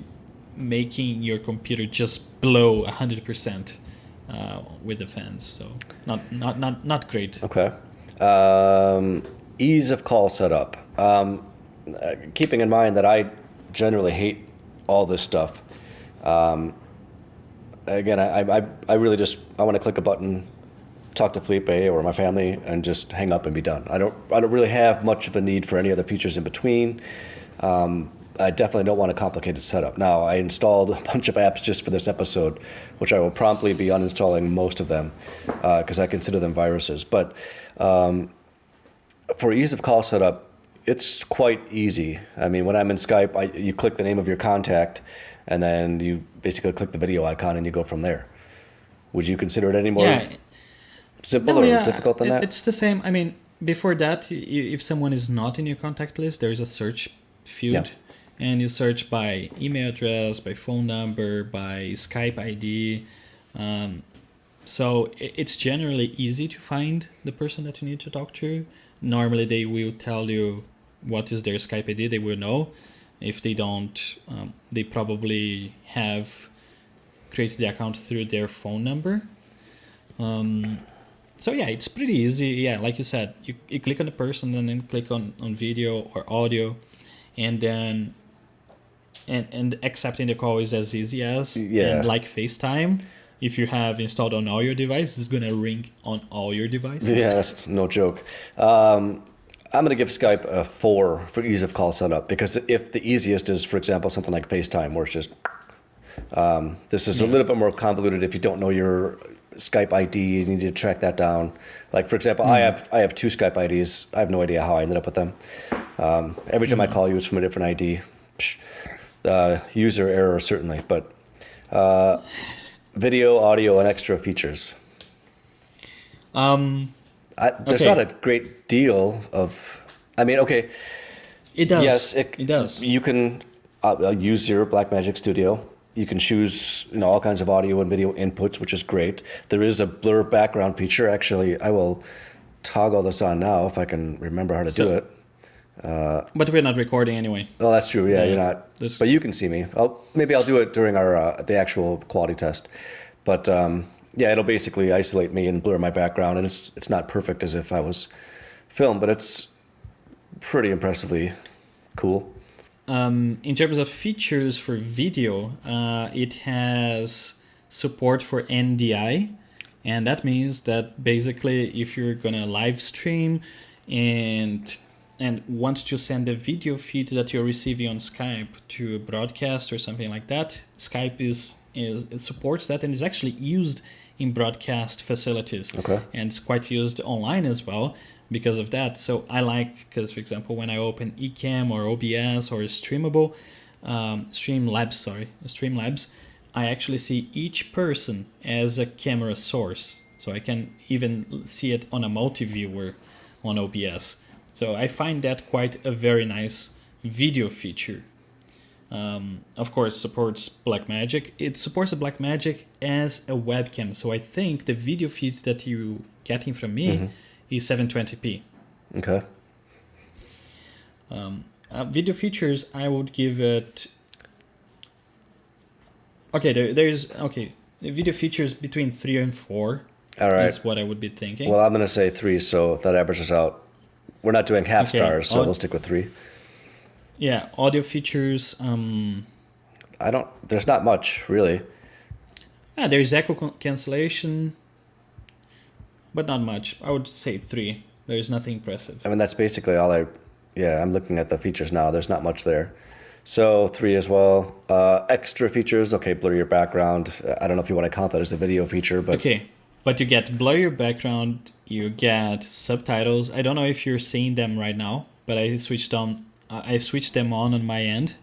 making your computer just blow 100% with the fans. So not great. Okay. Ease of call setup. Keeping in mind that I generally hate all this stuff. Again, I really just I want to click a button, talk to Felipe or my family, and just hang up and be done. I don't really have much of a need for any other features in between. I definitely don't want a complicated setup. Now, I installed a bunch of apps just for this episode, which I will promptly be uninstalling most of them because I consider them viruses. But for ease of call setup, it's quite easy. I mean, when I'm in Skype, you click the name of your contact, and then you basically click the video icon, and you go from there. Would you consider it any more simple or difficult than that? It's the same. I mean, before that, if someone is not in your contact list, there is a search field, and you search by email address, by phone number, by Skype ID. So it's generally easy to find the person that you need to talk to. Normally, they will tell you what is their Skype ID. They will know. If they don't, they probably have created the account through their phone number. So yeah, it's pretty easy. Yeah, like you said, you click on the person and then click on video or audio, and then and accepting the call is as easy as. And like FaceTime, if you have installed on all your devices, it's gonna ring on all your devices. Yeah, that's no joke. I'm going to give Skype a 4 for ease of call setup, because if the easiest is, for example, something like FaceTime, where it's just, this is a little bit more convoluted if you don't know your Skype ID, you need to track that down. Like, for example, I have 2 Skype IDs. I have no idea how I ended up with them. Every time I call you, it's from a different ID. User error, certainly, but video, audio, and extra features. There's not a great deal of. I mean, okay. It does. Yes, it does. You can use your Blackmagic Studio. You can choose, all kinds of audio and video inputs, which is great. There is a blur background feature. Actually, I will toggle this on now if I can remember how to do it. But we're not recording anyway. Oh, that's true. Yeah, you're not. But you can see me. Maybe I'll do it during our the actual quality test. But yeah, it'll basically isolate me and blur my background, and it's not perfect as if I was filmed, but it's pretty impressively cool. In terms of features for video, it has support for NDI, and that means that basically if you're gonna live stream and want to send a video feed that you're receiving on Skype to a broadcast or something like that, Skype it supports that and is actually used in broadcast facilities. Okay. And it's quite used online as well because of that. So I like, because for example, when I open Ecamm or OBS or Streamlabs, I actually see each person as a camera source. So I can even see it on a multi-viewer on OBS. So I find that quite a very nice video feature. Of course, supports Blackmagic. It supports the Blackmagic as a webcam. So I think the video feeds that you getting from me is 720p. Okay. Video features, I would give it. Okay, there's the video features between 3 and 4. All right. Is what I would be thinking. Well, I'm going to say 3, so that averages out. We're not doing half stars, so we'll stick with 3. Yeah, audio features. There's not much, really. Yeah, there's echo cancellation, but not much. I would say 3. There's nothing impressive. I mean, that's basically all I Yeah, I'm looking at the features now. There's not much there. So 3 as well. Extra features. Okay, blur your background. I don't know if you want to count that as a video feature, but Okay, but you get blur your background, you get subtitles. I don't know if you're seeing them right now, but I switched on. I switched them on my end,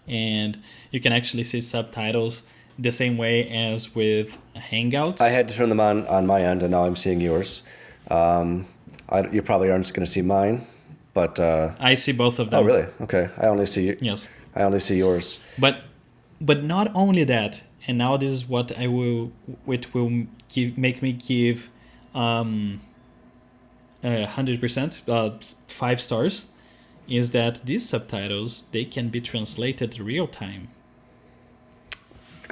and you can actually see subtitles the same way as with Hangouts. I had to turn them on my end, and now I'm seeing yours. You probably aren't going to see mine, but I see both of them. oh really? Okay, I only see Yes. I only see yours. But not only that, and now this is what I will, which will make me give 100%, 5 stars, is that these subtitles, they can be translated real time.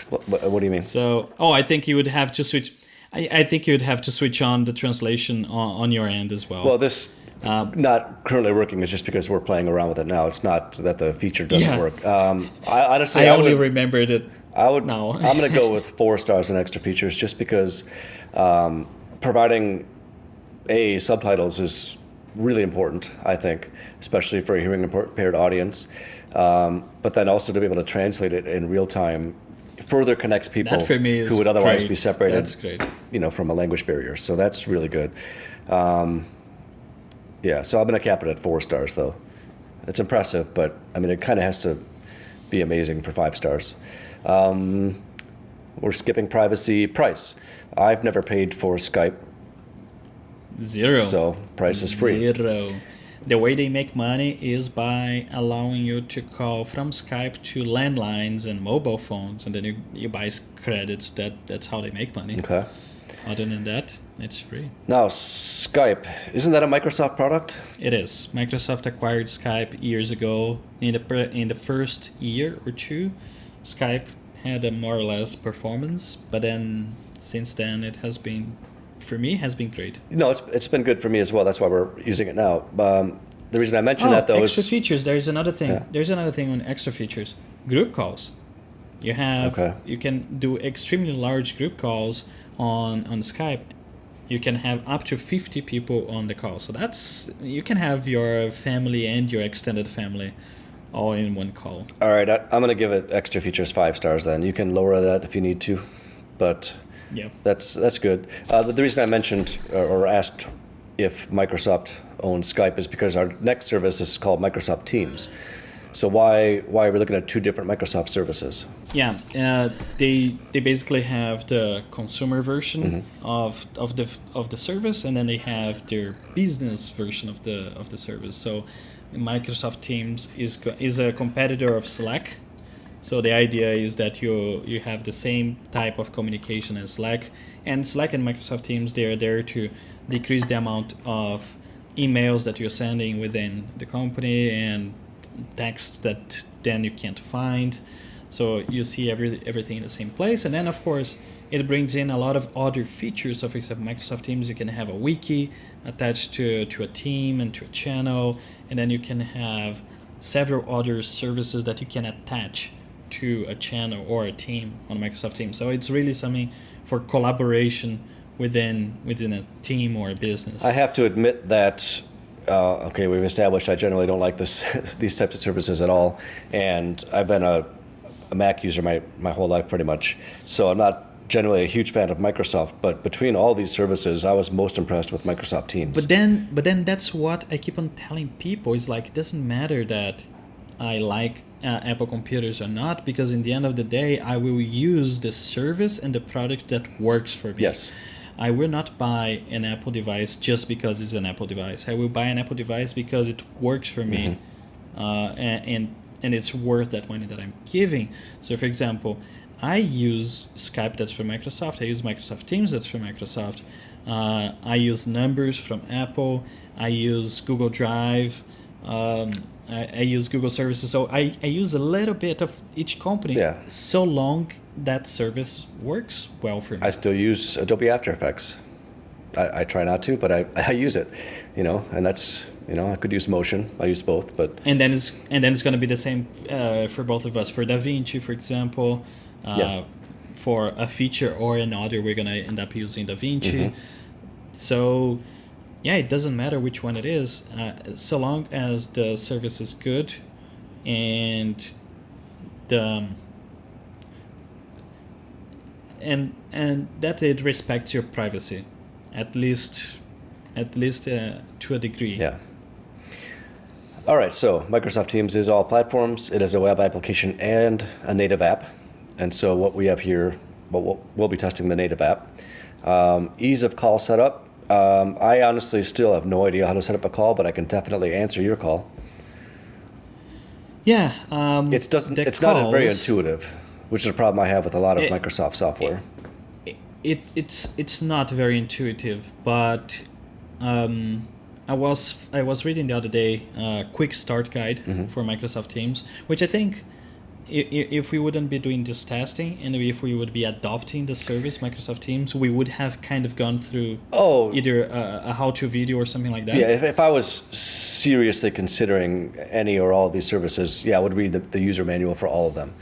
What do you mean? So, I think you would have to switch. I think you would have to switch on the translation on your end as well. Well, this not currently working is just because we're playing around with it now. It's not that the feature doesn't work. I only remembered it. now. I'm going to go with 4 stars in extra features just because providing subtitles is really important, I think, especially for a hearing impaired audience. But then also to be able to translate it in real time further connects people That for me is who would otherwise great. be separated. That's great. From a language barrier. So that's really good. Yeah, so I'm going to cap it at 4 stars, though. It's impressive, but I mean, it kind of has to be amazing for 5 stars. We're skipping privacy. Price. I've never paid for Skype. 0. So price is free. 0. The way they make money is by allowing you to call from Skype to landlines and mobile phones, and then you buy credits. That's how they make money. Okay. Other than that, it's free. Now, Skype, isn't that a Microsoft product? It is. Microsoft acquired Skype years ago. In the first year or two, Skype had a more or less performance, but then since then it has been, for me, has been great. No, it's been good for me as well. That's why we're using it now. The reason I mentioned that, though, extra is features. There's another thing. Yeah. There's another thing on extra features. Group calls. You can do extremely large group calls on Skype. You can have up to 50 people on the call. So you can have your family and your extended family all in one call. All right, I'm going to give it extra features 5 stars then. You can lower that if you need to, but yeah, that's good. The reason I mentioned or asked if Microsoft owns Skype is because our next service is called Microsoft Teams. So why are we looking at 2 different Microsoft services? Yeah, they basically have the consumer version of the service, and then they have their business version of the service. So Microsoft Teams is a competitor of Slack. So the idea is that you have the same type of communication as Slack, and Slack and Microsoft Teams, they are there to decrease the amount of emails that you're sending within the company and texts that then you can't find. So you see everything in the same place, and then of course it brings in a lot of other features. So for example, Microsoft Teams, you can have a wiki attached to a team and to a channel, and then you can have several other services that you can attach to a channel or a team on Microsoft Teams. So it's really something for collaboration within a team or a business. I have to admit that we've established I generally don't like these types of services at all, and I've been a Mac user my whole life pretty much, so I'm not generally a huge fan of Microsoft, but between all these services, I was most impressed with Microsoft Teams. But then that's what I keep on telling people, is like, it doesn't matter that I like Apple computers or not, because in the end of the day, I will use the service and the product that works for me. Yes. I will not buy an Apple device just because it's an Apple device. I will buy an Apple device because it works for me, and it's worth that money that I'm giving. So, for example, I use Skype, that's from Microsoft. I use Microsoft Teams, that's from Microsoft. I use Numbers from Apple. I use Google Drive. I use Google services. So I use a little bit of each company, so long that service works well for me. I still use Adobe After Effects. I try not to, but I use it, and that's, I could use Motion. I use both, but and then it's going to be the same for both of us. For DaVinci, for example, for a feature or another, we're going to end up using DaVinci. So yeah, it doesn't matter which one it is, so long as the service is good and the and that it respects your privacy, at least to a degree. Yeah. All right, so Microsoft Teams is all platforms. It is a web application and a native app. And so what we have here, we'll be testing the native app. Ease of call setup. I honestly still have no idea how to set up a call, but I can definitely answer your call. Yeah. It's not very intuitive, which is a problem I have with a lot of Microsoft software. It's not very intuitive, but I was reading the other day a quick start guide for Microsoft Teams, which I think if we wouldn't be doing this testing and if we would be adopting the service Microsoft Teams, we would have kind of gone through either a how-to video or something like that. Yeah, if I was seriously considering any or all of these services, I would read the user manual for all of them.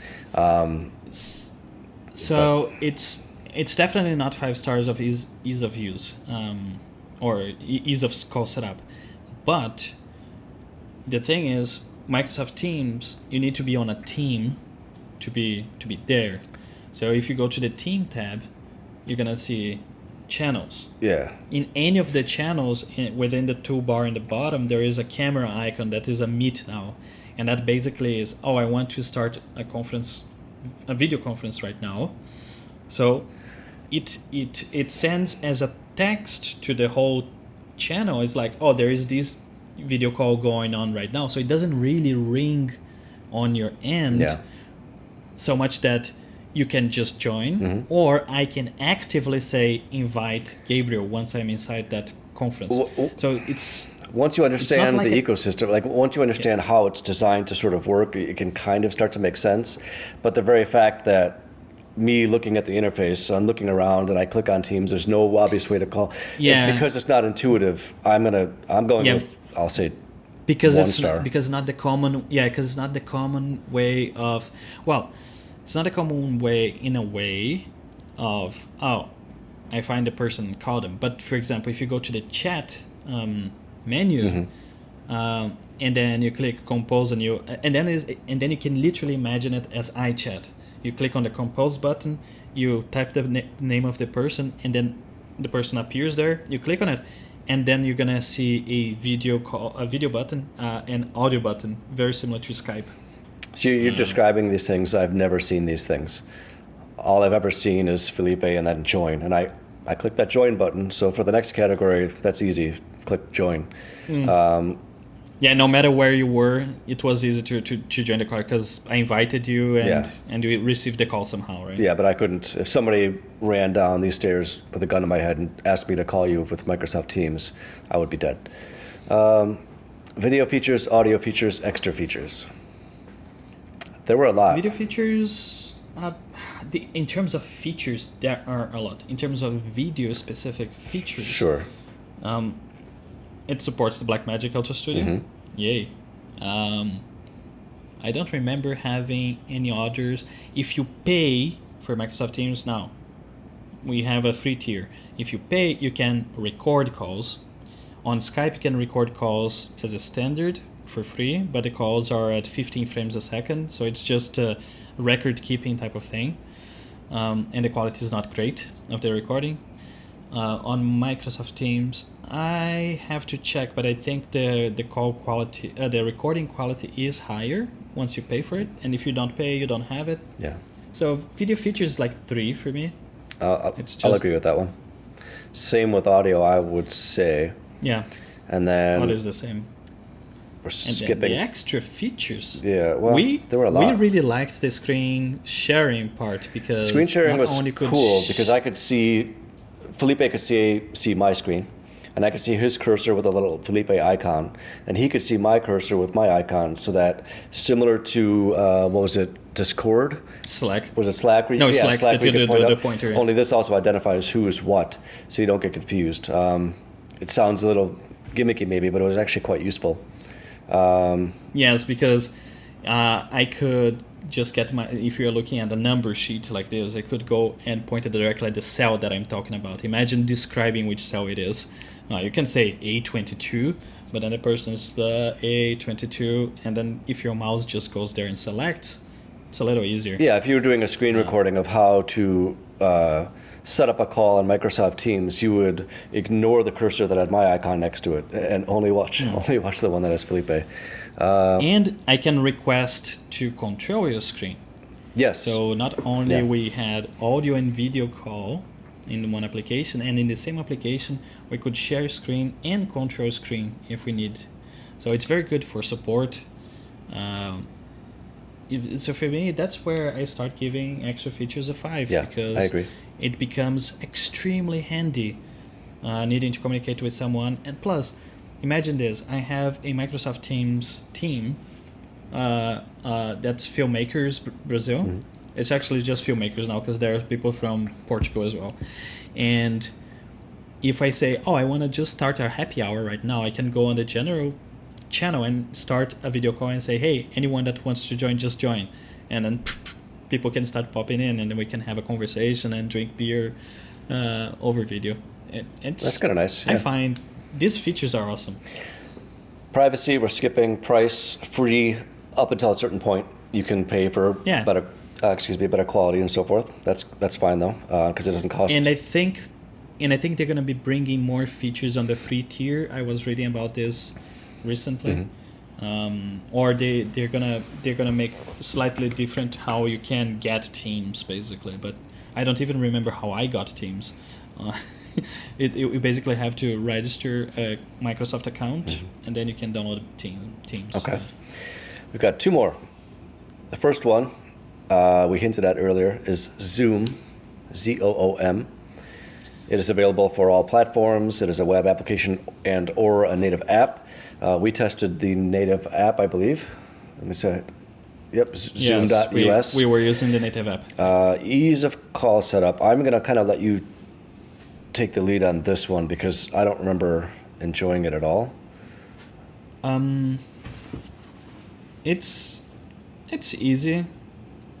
So it's definitely not 5 stars of ease of use or ease of call setup. But the thing is, Microsoft Teams, you need to be on a team to be there. So if you go to the team tab, you're gonna see channels. Yeah. In any of the channels within the toolbar in the bottom, there is a camera icon that is a meet now, and that basically is, I want to start a video conference right now. So it sends as a text to the whole channel. It's like, there is this video call going on right now. So it doesn't really ring on your end so much that you can just join, or I can actively say invite Gabriel once I'm inside that conference. So it's once you understand the ecosystem, once you understand how it's designed to sort of work, it can kind of start to make sense. But the very fact that me looking at the interface, I'm looking around and I click on Teams, there's no obvious way to call. Because it's not intuitive, I'm going with, I'll say, because 1 star. Because it's not the common way of, it's not a common way in a way of, I find the person and call them. But for example, if you go to the chat menu, and then you click compose and then you can literally imagine it as iChat. You click on the compose button, you type the name of the person, and then the person appears there. You click on it, and then you're gonna see a video button, and audio button, very similar to Skype. So you're describing these things. I've never seen these things. All I've ever seen is Felipe and then join, and I click that join button. So for the next category, that's easy. Click join. No matter where you were, it was easy to join the call because I invited you and you received the call somehow, right? Yeah, but I couldn't. If somebody ran down these stairs with a gun to my head and asked me to call you with Microsoft Teams, I would be dead. Video features, audio features, extra features. There were a lot. Video features, in terms of features, there are a lot. In terms of video-specific features, sure. It supports the Blackmagic Auto Studio. Yay. I don't remember having any others. If you pay for Microsoft Teams now, we have a free tier. If you pay, you can record calls. On Skype, you can record calls as a standard for free, but the calls are at 15 frames a second, so it's just a record-keeping type of thing. And the quality is not great of the recording. On Microsoft Teams, I have to check, but I think the call quality, the recording quality is higher once you pay for it, and if you don't pay, you don't have it. Yeah. So video features is like 3 for me. I'll agree with that one. Same with audio, I would say. Yeah. And then audio is the same. We're skipping the extra features. Yeah, well, there were a lot. We really liked the screen sharing part because screen sharing was cool because I could see, Felipe could see my screen, and I could see his cursor with a little Felipe icon, and he could see my cursor with my icon, so that similar to what was it, Discord? Slack. Was it Slack? No, yeah, Slack. The pointer. Only this also identifies who is what, so you don't get confused. It sounds a little gimmicky maybe, but it was actually quite useful. Yes, because I could just get if you're looking at a number sheet like this, I could go and point it directly at the cell that I'm talking about. Imagine describing which cell it is You can say A22, but then the person's the A22, and then if your mouse just goes there and selects, it's a little easier. Yeah, if you were doing a screen recording of how to set up a call on Microsoft Teams, you would ignore the cursor that had my icon next to it and only watch the one that has Felipe. And I can request to control your screen. Yes. So not only we had audio and video call in one application, and in the same application we could share screen and control screen if we need. So it's very good for support. So for me, that's where I start giving extra features a 5, because I agree. it becomes extremely handy needing to communicate with someone. And plus, imagine this, I have a Microsoft Teams team that's Filmmakers Brazil. Mm-hmm. It's actually just filmmakers now, because there are people from Portugal as well. And if I say, I want to just start our happy hour right now, I can go on the general channel and start a video call and say, hey, anyone that wants to join, just join. And then people can start popping in, and then we can have a conversation and drink beer over video. That's kind of nice. Yeah. I find these features are awesome. Privacy, we're skipping. Price, free up until a certain point. You can pay for better quality and so forth. That's fine though, because it doesn't cost. And I think they're gonna be bringing more features on the free tier. I was reading about this recently. Or they're gonna make slightly different how you can get Teams, basically. But I don't even remember how I got Teams. You basically have to register a Microsoft account, and then you can download Teams. Okay. We've got 2 more. The first one we hinted at earlier is Zoom, Zoom. It is available for all platforms. It is a web application and or a native app. We tested the native app, I believe. Let me say it. Yep, Zoom.us. Yes, we were using the native app. Ease of call setup. I'm going to kind of let you take the lead on this one, because I don't remember enjoying it at all. It's easy.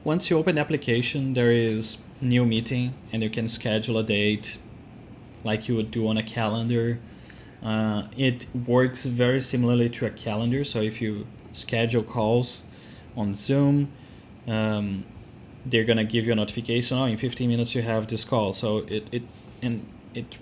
Once you open the application, there is new meeting, and you can schedule a date like you would do on a calendar. It works very similarly to a calendar. So if you schedule calls on Zoom, they're gonna give you a notification. In 15 minutes you have this call. So it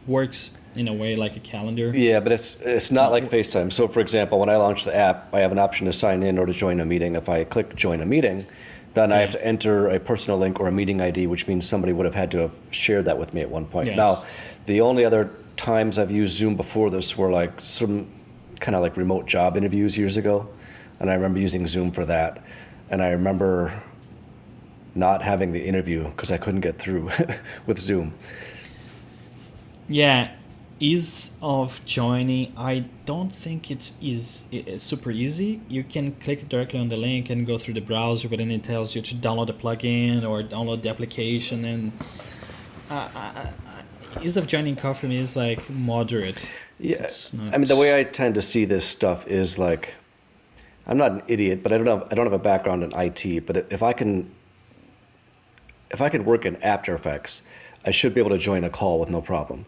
works in a way like a calendar. Yeah, but it's not like FaceTime. So for example, when I launch the app, I have an option to sign in or to join a meeting. If I click join a meeting, then I have to enter a personal link or a meeting ID, which means somebody would have had to have shared that with me at one point. Yes. Now, the only other times I've used Zoom before this were like some kind of like remote job interviews years ago, and I remember using Zoom for that. And I remember not having the interview because I couldn't get through with Zoom. Yeah, ease of joining, I don't think it's super easy. You can click directly on the link and go through the browser, but then it tells you to download the plugin or download the application. And ease of joining call for me is like moderate. Yeah, I mean, the way I tend to see this stuff is like, I'm not an idiot, but I don't have a background in IT. But if I can work in After Effects, I should be able to join a call with no problem.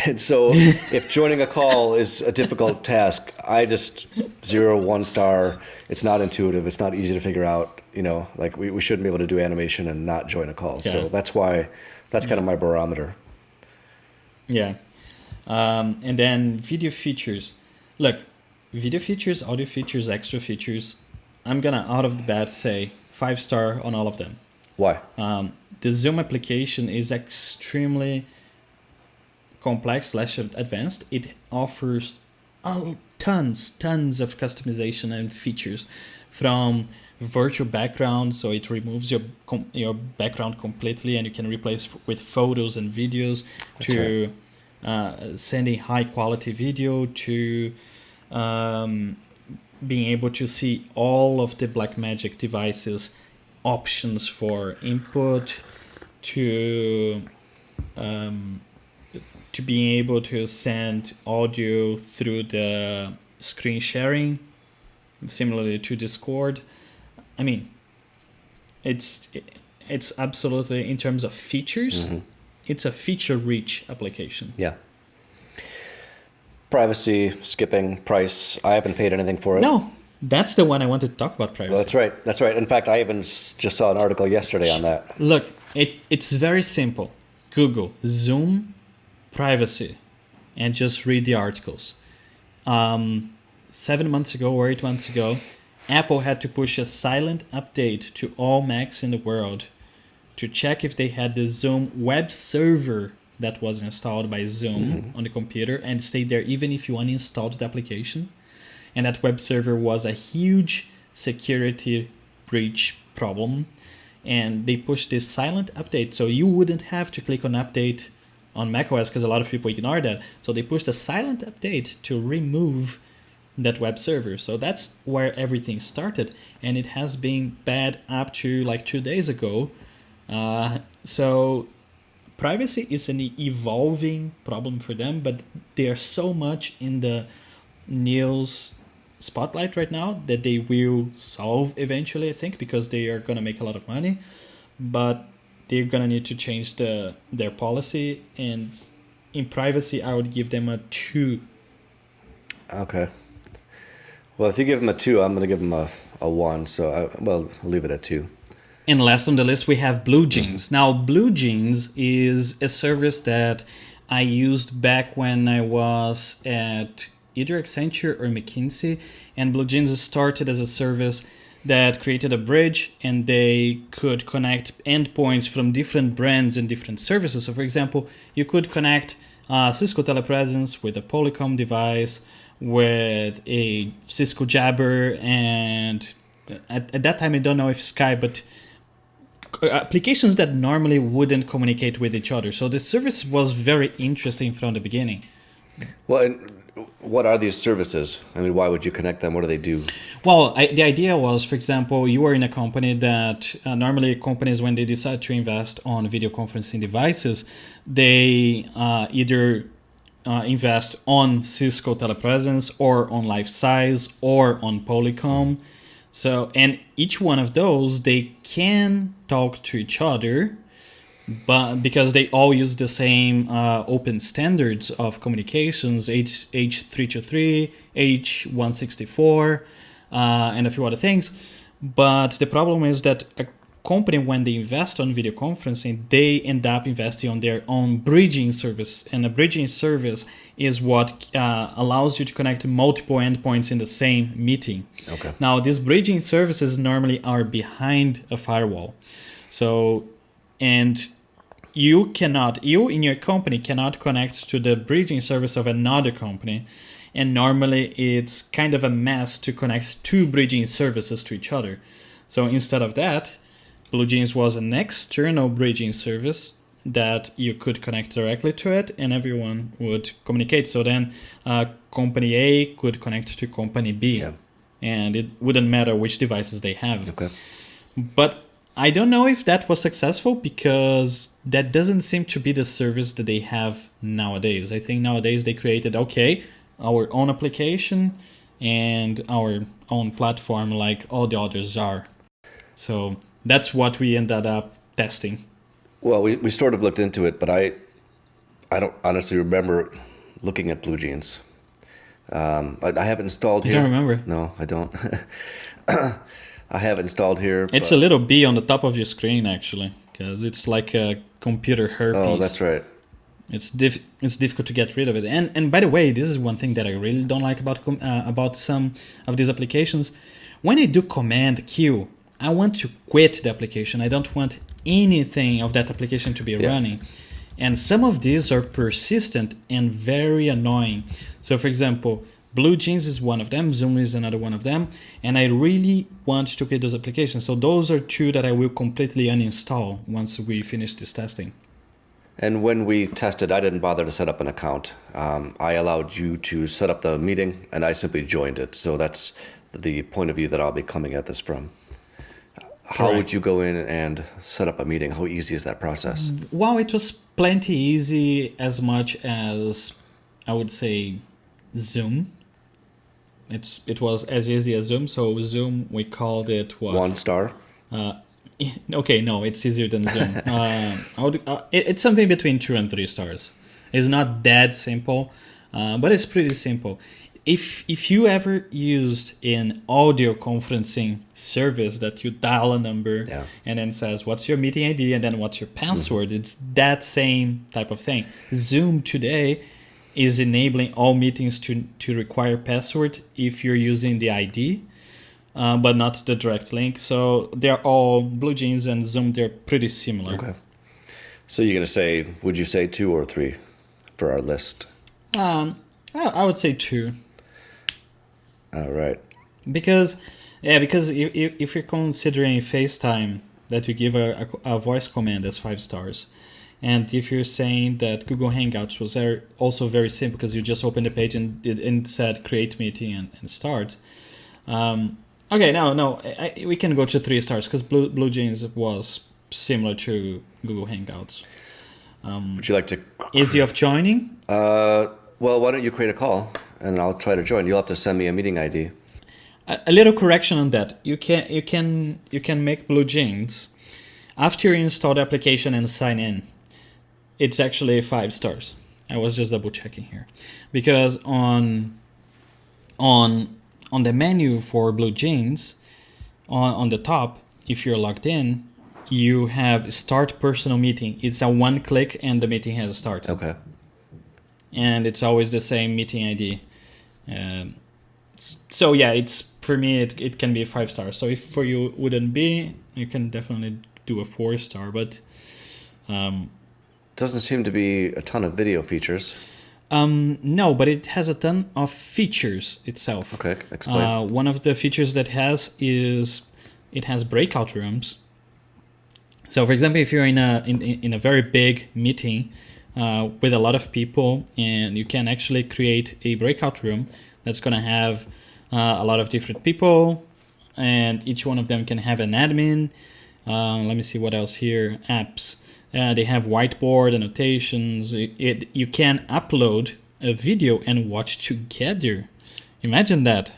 And so if joining a call is a difficult task, I just 0, 1 star. It's not intuitive. It's not easy to figure out. Like we shouldn't be able to do animation and not join a call. Yeah. So that's kind of my barometer. Yeah. And then video features. Look, video features, audio features, extra features. I'm going to out of the bat say 5 star on all of them. Why? The Zoom application is extremely complex / advanced. It offers tons of customization and features, from virtual background, so it removes your background completely and you can replace with photos and videos, to sending high quality video, to being able to see all of the Blackmagic devices options for input, to being able to send audio through the screen sharing, similarly to Discord. I mean, it's absolutely, in terms of features, it's a feature-rich application. Yeah. Privacy, skipping, price. I haven't paid anything for it. No, that's the one I wanted to talk about, privacy. Well, that's right. That's right. In fact, I even just saw an article yesterday on that. Look, it's very simple. Google Zoom privacy and just read the articles. 7 months ago or 8 months ago, Apple had to push a silent update to all Macs in the world to check if they had the Zoom web server that was installed by Zoom on the computer and stayed there even if you uninstalled the application. And that web server was a huge security breach problem. And they pushed this silent update so you wouldn't have to click on update on macOS because a lot of people ignore that. So they pushed a silent update to remove that web server. So that's where everything started. And it has been bad up to like 2 days ago. So privacy is an evolving problem for them, but they are so much in the news spotlight right now that they will solve eventually, I think, because they are going to make a lot of money, but they're going to need to change their policy. And in privacy, I would give them a 2. Okay. Well, if you give them a 2, I'm going to give them a 1. So, I'll leave it at 2. And last on the list, we have Blue Jeans. Now, Blue Jeans is a service that I used back when I was at either Accenture or McKinsey. And Blue Jeans started as a service that created a bridge, and they could connect endpoints from different brands and different services. So, for example, you could connect Cisco Telepresence with a Polycom device, with a Cisco Jabber, and at that time, I don't know if Skype, but applications that normally wouldn't communicate with each other. So the service was very interesting from the beginning. Well, and what are these services? I mean, why would you connect them? What do they do? Well, the idea was, for example, you are in a company that normally companies, when they decide to invest on video conferencing devices, they either invest on Cisco Telepresence or on LifeSize or on Polycom. So, and each one of those, they can talk to each other, but because they all use the same open standards of communications, H323, H164, and a few other things. But the problem is that a company, when they invest on video conferencing, they end up investing on their own bridging service. And a bridging service is what allows you to connect multiple endpoints in the same meeting. Okay. Now, these bridging services normally are behind a firewall. So, and you in your company cannot connect to the bridging service of another company. And normally it's kind of a mess to connect 2 bridging services to each other. So instead of that, BlueJeans was an external bridging service that you could connect directly to it and everyone would communicate. So then company A could connect to company B. Yeah. And it wouldn't matter which devices they have. Okay. But I don't know if that was successful because that doesn't seem to be the service that they have nowadays. I think nowadays they created, our own application and our own platform like all the others are. So that's what we ended up testing. Well, we sort of looked into it, but I don't honestly remember looking at BlueJeans. I have installed here. You don't remember? No, I don't. I have installed here. It's a little B on the top of your screen, actually, because it's like a computer herpes. Oh, that's right. It's difficult to get rid of it. And by the way, this is one thing that I really don't like about some of these applications. When I do Command Q, I want to quit the application. I don't want anything of that application to be running. And some of these are persistent and very annoying. So for example, BlueJeans is one of them, Zoom is another one of them, and I really want to quit those applications. So those are 2 that I will completely uninstall once we finish this testing. And when we tested, I didn't bother to set up an account. I allowed you to set up the meeting, and I simply joined it. So that's the point of view that I'll be coming at this from. How would you go in and set up a meeting? How easy is that process? Well, it was plenty easy, as much as I would say Zoom. It was as easy as Zoom. So Zoom, we called it what? 1 star? Okay, no, it's easier than Zoom. It's something between 2 and 3 stars. It's not that simple, but it's pretty simple. If you ever used an audio conferencing service that you dial a number and then says what's your meeting ID and then what's your password, it's that same type of thing. Zoom today is enabling all meetings to require password if you're using the ID, but not the direct link. So they're all BlueJeans and Zoom. They're pretty similar. Okay. So you're gonna say, would you say 2 or 3 for our list? I would say 2. All right. Because if you're considering FaceTime, that you give a voice command as 5 stars, and if you're saying that Google Hangouts was also very simple because you just open the page and it said create meeting and start. Okay, we can go to 3 stars because BlueJeans was similar to Google Hangouts. Would you like to? Easy of joining? Well, why don't you create a call and I'll try to join. You'll have to send me a meeting ID. A little correction on that. You can make BlueJeans after you install the application and sign in. It's actually 5 stars. I was just double checking here, because on the menu for BlueJeans, on the top, if you're logged in, you have start personal meeting. It's a 1 click and the meeting has started. Okay. And it's always the same meeting ID. So yeah, it's for me it can be 5 stars. So if for you wouldn't be, you can definitely do a 4 star. But doesn't seem to be a ton of video features. No, but it has a ton of features itself. Okay, explain. One of the features that is it has breakout rooms. So for example, if you're in a very big meeting with a lot of people, and you can actually create a breakout room that's going to have a lot of different people, and each one of them can have an admin. Let me see what else here. Apps. They have whiteboard annotations. You can upload a video and watch together. Imagine that.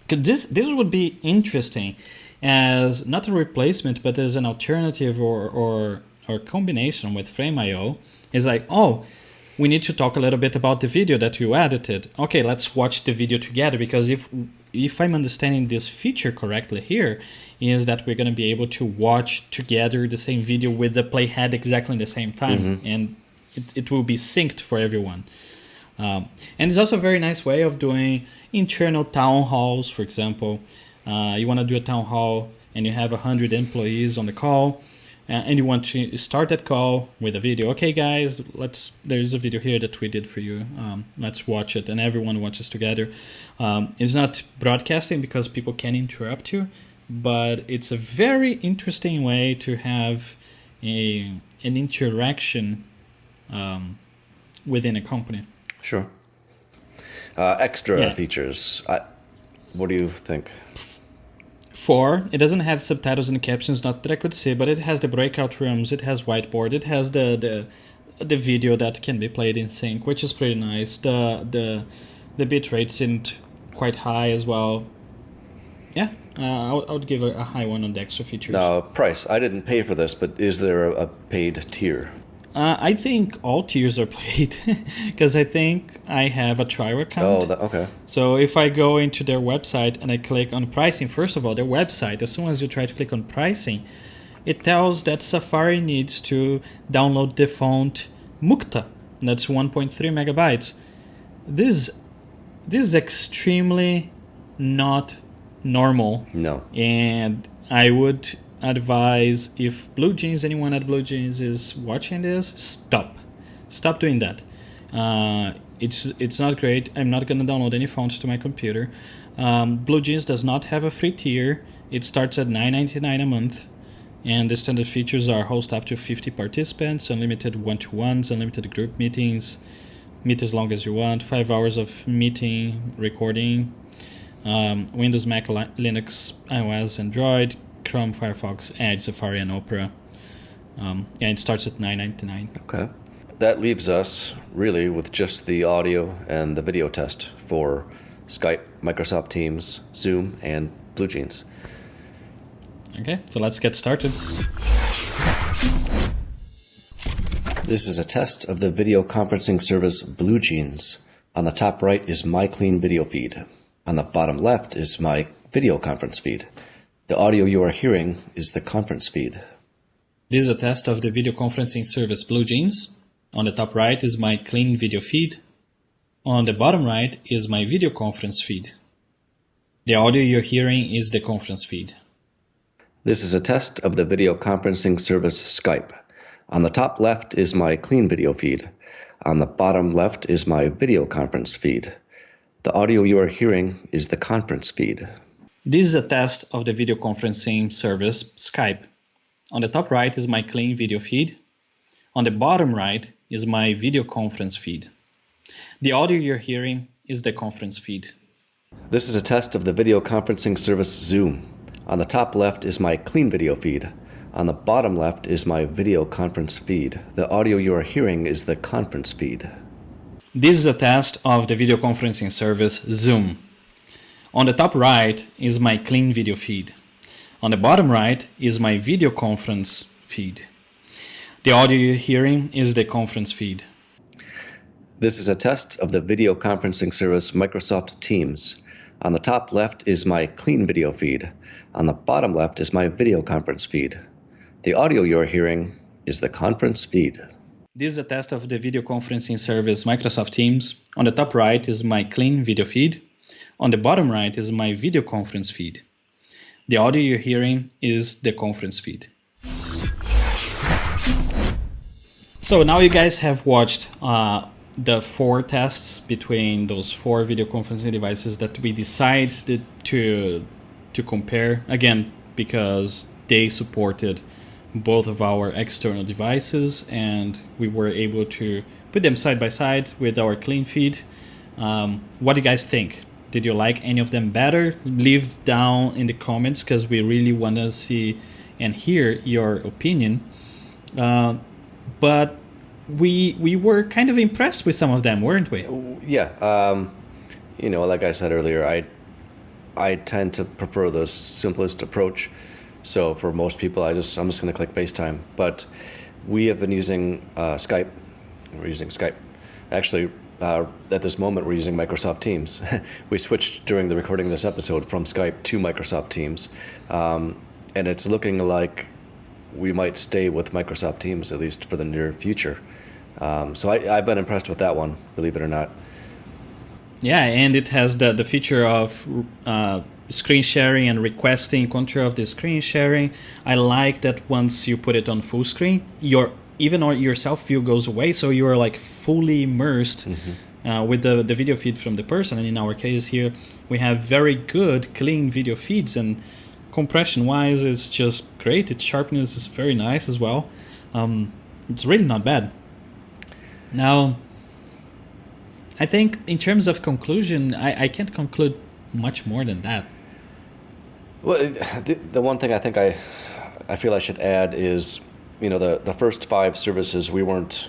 This would be interesting as not a replacement, but as an alternative or combination with Frame.io. It's like, oh, we need to talk a little bit about the video that you edited. Okay, let's watch the video together, because if I'm understanding this feature correctly here, is that we're going to be able to watch together the same video with the playhead exactly in the same time, and it will be synced for everyone. And it's also a very nice way of doing internal town halls. For example, you want to do a town hall and you have 100 employees on the call, and you want to start that call with a video. Okay, guys, there's a video here that we did for you. Let's watch it, and everyone watches together. It's not broadcasting because people can interrupt you, but it's a very interesting way to have an interaction within a company. Sure. Extra features. What do you think? 4, it doesn't have subtitles and captions, not that I could see, but it has the breakout rooms, it has whiteboard, it has the video that can be played in sync, which is pretty nice. The bit rate seemed quite high as well. Yeah, I would give a high one on the extra features. Now, price. I didn't pay for this, but is there a paid tier? I think all tiers are paid, because I think I have a trial account. Oh, okay. So if I go into their website and I click on pricing, first of all, their website, as soon as you try to click on pricing, it tells that Safari needs to download the font Mukta. That's 1.3 megabytes. This is extremely not normal. No. And I would advise, if anyone at BlueJeans is watching this, stop doing that. It's not great. I'm not going to download any fonts to my computer. BlueJeans does not have a free tier. It starts at $9.99 a month, and the standard features are host up to 50 participants, unlimited one-to-ones, unlimited group meetings, meet as long as you want, 5 hours of meeting recording, Windows, Mac, Linux, iOS, Android, Chrome, Firefox, Edge, Safari, and Opera. And it starts at $9.99. Okay. That leaves us really with just the audio and the video test for Skype, Microsoft Teams, Zoom, and BlueJeans. Okay, so let's get started. This is a test of the video conferencing service BlueJeans. On the top right is my clean video feed. On the bottom left is my video conference feed. The audio you are hearing is the conference feed. This is a test of the video conferencing service BlueJeans. On the top right is my clean video feed. On the bottom right is my video conference feed. The audio you're hearing is the conference feed. This is a test of the video conferencing service Skype. On the top left is my clean video feed. On the bottom left is my video conference feed. The audio you are hearing is the conference feed. This is a test of the video conferencing service Skype. On the top right is my clean video feed. On the bottom right is my video conference feed. The audio you're hearing is the conference feed. This is a test of the video conferencing service Zoom. On the top left is my clean video feed. On the bottom left is my video conference feed. The audio you are hearing is the conference feed. This is a test of the video conferencing service Zoom. On the top right is my clean video feed. On the bottom right is my video conference feed. The audio you're hearing is the conference feed. This is a test of the video conferencing service Microsoft Teams. On the top left is my clean video feed. On the bottom left is my video conference feed. The audio you're hearing is the conference feed. This is a test of the video conferencing service Microsoft Teams. On the top right is my clean video feed. On the bottom right is my video conference feed. The audio you're hearing is the conference feed. So now you guys have watched the 4 tests between those 4 video conferencing devices that we decided to compare, again, because they supported both of our external devices and we were able to put them side by side with our clean feed. What do you guys think? Did you like any of them better? Leave down in the comments because we really want to see and hear your opinion. But we were kind of impressed with some of them, weren't we? Yeah. Like I said earlier, I tend to prefer the simplest approach. So for most people, I'm just going to click FaceTime. But we have been using Skype. We're using Skype. Actually, at this moment, we're using Microsoft Teams. We switched during the recording of this episode from Skype to Microsoft Teams. And it's looking like we might stay with Microsoft Teams, at least for the near future. So I've been impressed with that one, believe it or not. Yeah, and it has the feature of screen sharing and requesting control of the screen sharing. I like that once you put it on full screen, your self view goes away, so you are like fully immersed with the video feed from the person. And in our case here, we have very good, clean video feeds, and compression-wise, it's just great. Its sharpness is very nice as well. It's really not bad. Now, I think in terms of conclusion, I can't conclude much more than that. Well, the one thing I think I feel I should add is, the first 5 services we weren't.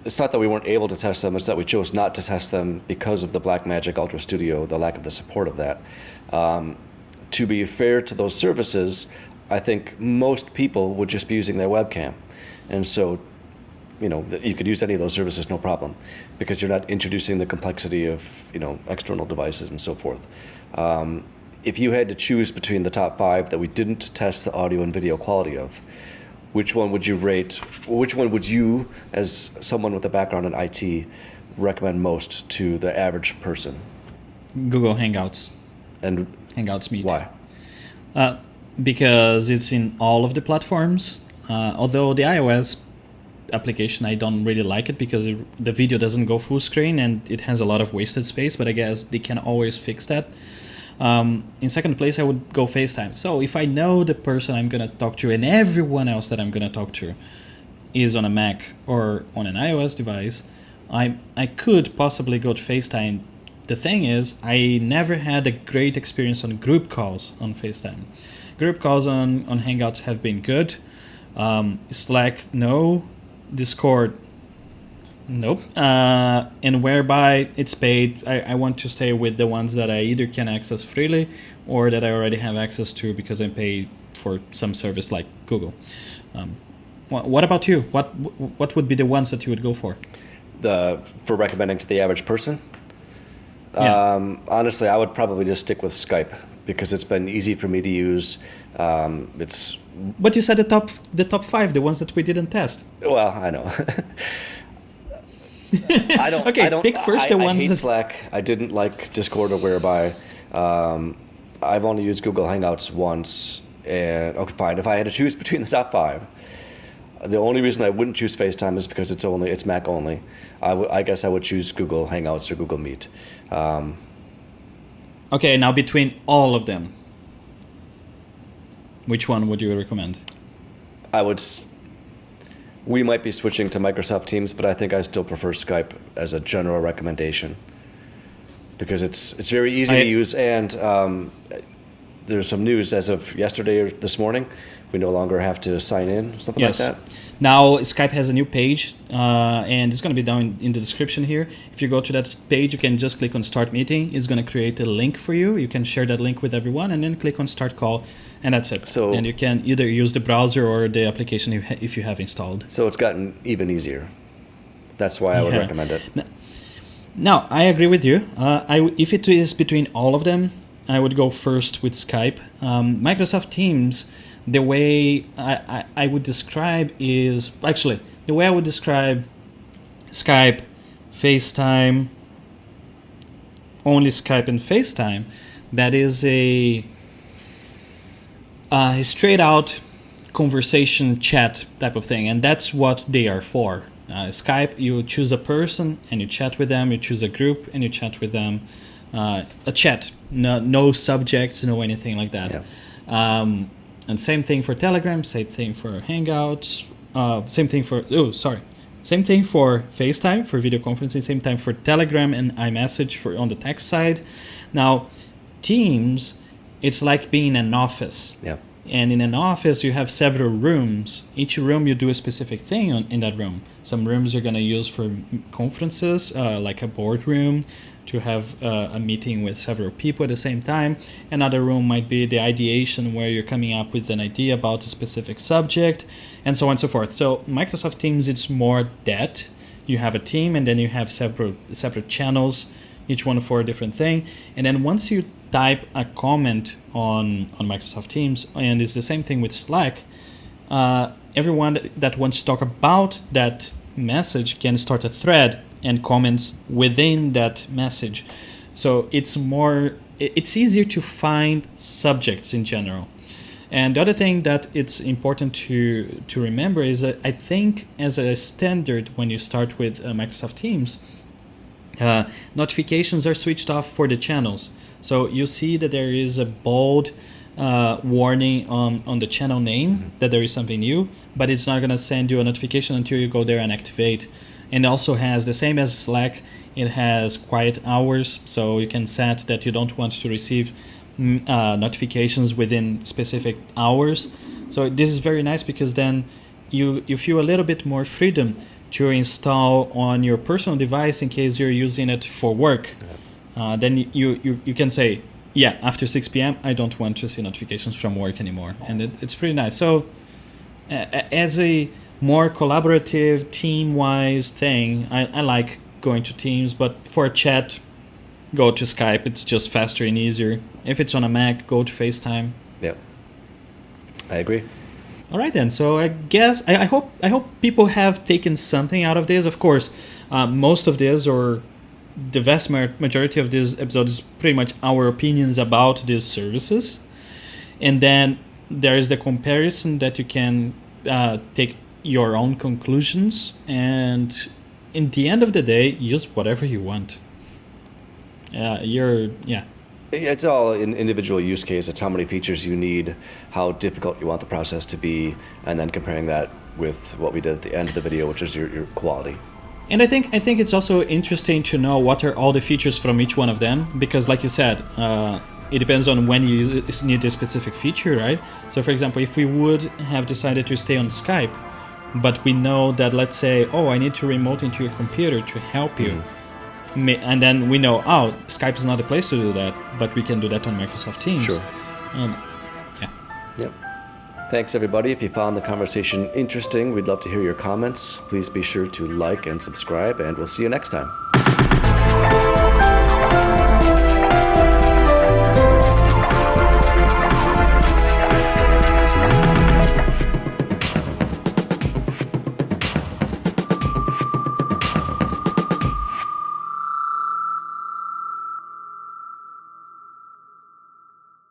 It's not that we weren't able to test them; it's that we chose not to test them because of the Blackmagic Ultra Studio, the lack of the support of that. To be fair to those services, I think most people would just be using their webcam, and so, you could use any of those services, no problem, because you're not introducing the complexity of, external devices and so forth. If you had to choose between the top 5 that we didn't test the audio and video quality of, which one would you rate? Which one would you, as someone with a background in IT, recommend most to the average person? Google Hangouts. And Hangouts Meet. Why? Because it's in all of the platforms. Although the iOS application, I don't really like it because the video doesn't go full screen and it has a lot of wasted space, but I guess they can always fix that. In second place, I would go FaceTime. So if I know the person I'm going to talk to and everyone else that I'm going to talk to is on a Mac or on an iOS device, I could possibly go to FaceTime. The thing is, I never had a great experience on group calls on FaceTime. Group calls on Hangouts have been good. Slack, no. Discord, nope. And whereby it's paid, I want to stay with the ones that I either can access freely or that I already have access to because I pay for some service like Google. What about you? What would be the ones that you would go for? for recommending to the average person. Yeah. Honestly, I would probably just stick with Skype because it's been easy for me to use. It's But you said the top 5, the ones that we didn't test. well, I know. I don't. Okay, I don't. pick first the I ones hate that- Slack. I didn't like Discord or Whereby. I've only used Google Hangouts once, and okay, fine. If I had to choose between the top 5, the only reason I wouldn't choose FaceTime is because it's Mac only. I guess I would choose Google Hangouts or Google Meet. Okay, now between all of them, which one would you recommend? We might be switching to Microsoft Teams, but I think I still prefer Skype as a general recommendation because it's very easy to use, and there's some news as of yesterday or this morning. We no longer have to sign in, something Yes. like that. Now Skype has a new page, and it's going to be down in the description here. If you go to that page, you can just click on Start Meeting. It's going to create a link for you. You can share that link with everyone, and then click on Start Call, and that's it. So- and you can either use the browser or the application if you have installed. So it's gotten even easier. That's why I would Yeah. recommend it. Now, I agree with you. If it is between all of them, I would go first with Skype. Microsoft Teams, the way I would describe is... Actually, the way I would describe Skype, FaceTime, only Skype and FaceTime, that is a straight-out conversation chat type of thing, and that's what they are for. Skype, you choose a person and you chat with them. You choose a group and you chat with them. A chat, no subjects, no anything like that. Yeah. And same thing for Telegram, same thing for Hangouts, same thing for FaceTime for video conferencing, same time for Telegram and iMessage for on the text side. Now, Teams, it's like being in an office. Yeah. And in an office, you have several rooms. Each room, you do a specific thing in that room. Some rooms you're going to use for conferences, like a boardroom, to have a meeting with several people at the same time. Another room might be the ideation, where you're coming up with an idea about a specific subject, and so on and so forth. So Microsoft Teams, it's more that. You have a team, and then you have separate channels, each one for a different thing. And then once you type a comment on Microsoft Teams, and it's the same thing with Slack, everyone that wants to talk about that message can start a thread and comments within that message. So it's easier to find subjects in general. And the other thing that it's important to remember is that I think as a standard, when you start with Microsoft Teams, notifications are switched off for the channels. So you see that there is a bold warning on the channel name that there is something new, but it's not going to send you a notification until you go there and activate. And it also has, the same as Slack, it has quiet hours, so you can set that you don't want to receive notifications within specific hours. So this is very nice because then you feel a little bit more freedom to install on your personal device in case you're using it for work. Then you can say, yeah, after 6 p.m. I don't want to see notifications from work anymore. And it's pretty nice. So as a more collaborative, team-wise thing, I like going to Teams, but for a chat, go to Skype. It's just faster and easier. If it's on a Mac, go to FaceTime. Yep. I agree. All right then. So I guess I hope people have taken something out of this. Of course, most of this, or the vast majority of this episode, is pretty much our opinions about these services, and then there is the comparison that you can take your own conclusions, and in the end of the day, use whatever you want. It's all an individual use case. It's how many features you need, how difficult you want the process to be, and then comparing that with what we did at the end of the video, which is your quality. And I think it's also interesting to know what are all the features from each one of them, because like you said, it depends on when you need a specific feature, right? So for example, if we would have decided to stay on Skype, but we know that, let's say, I need to remote into your computer to help you. And then we know, Skype is not the place to do that, but we can do that on Microsoft Teams. Sure. Yeah. Yep. Thanks, everybody. If you found the conversation interesting, we'd love to hear your comments. Please be sure to like and subscribe, and we'll see you next time.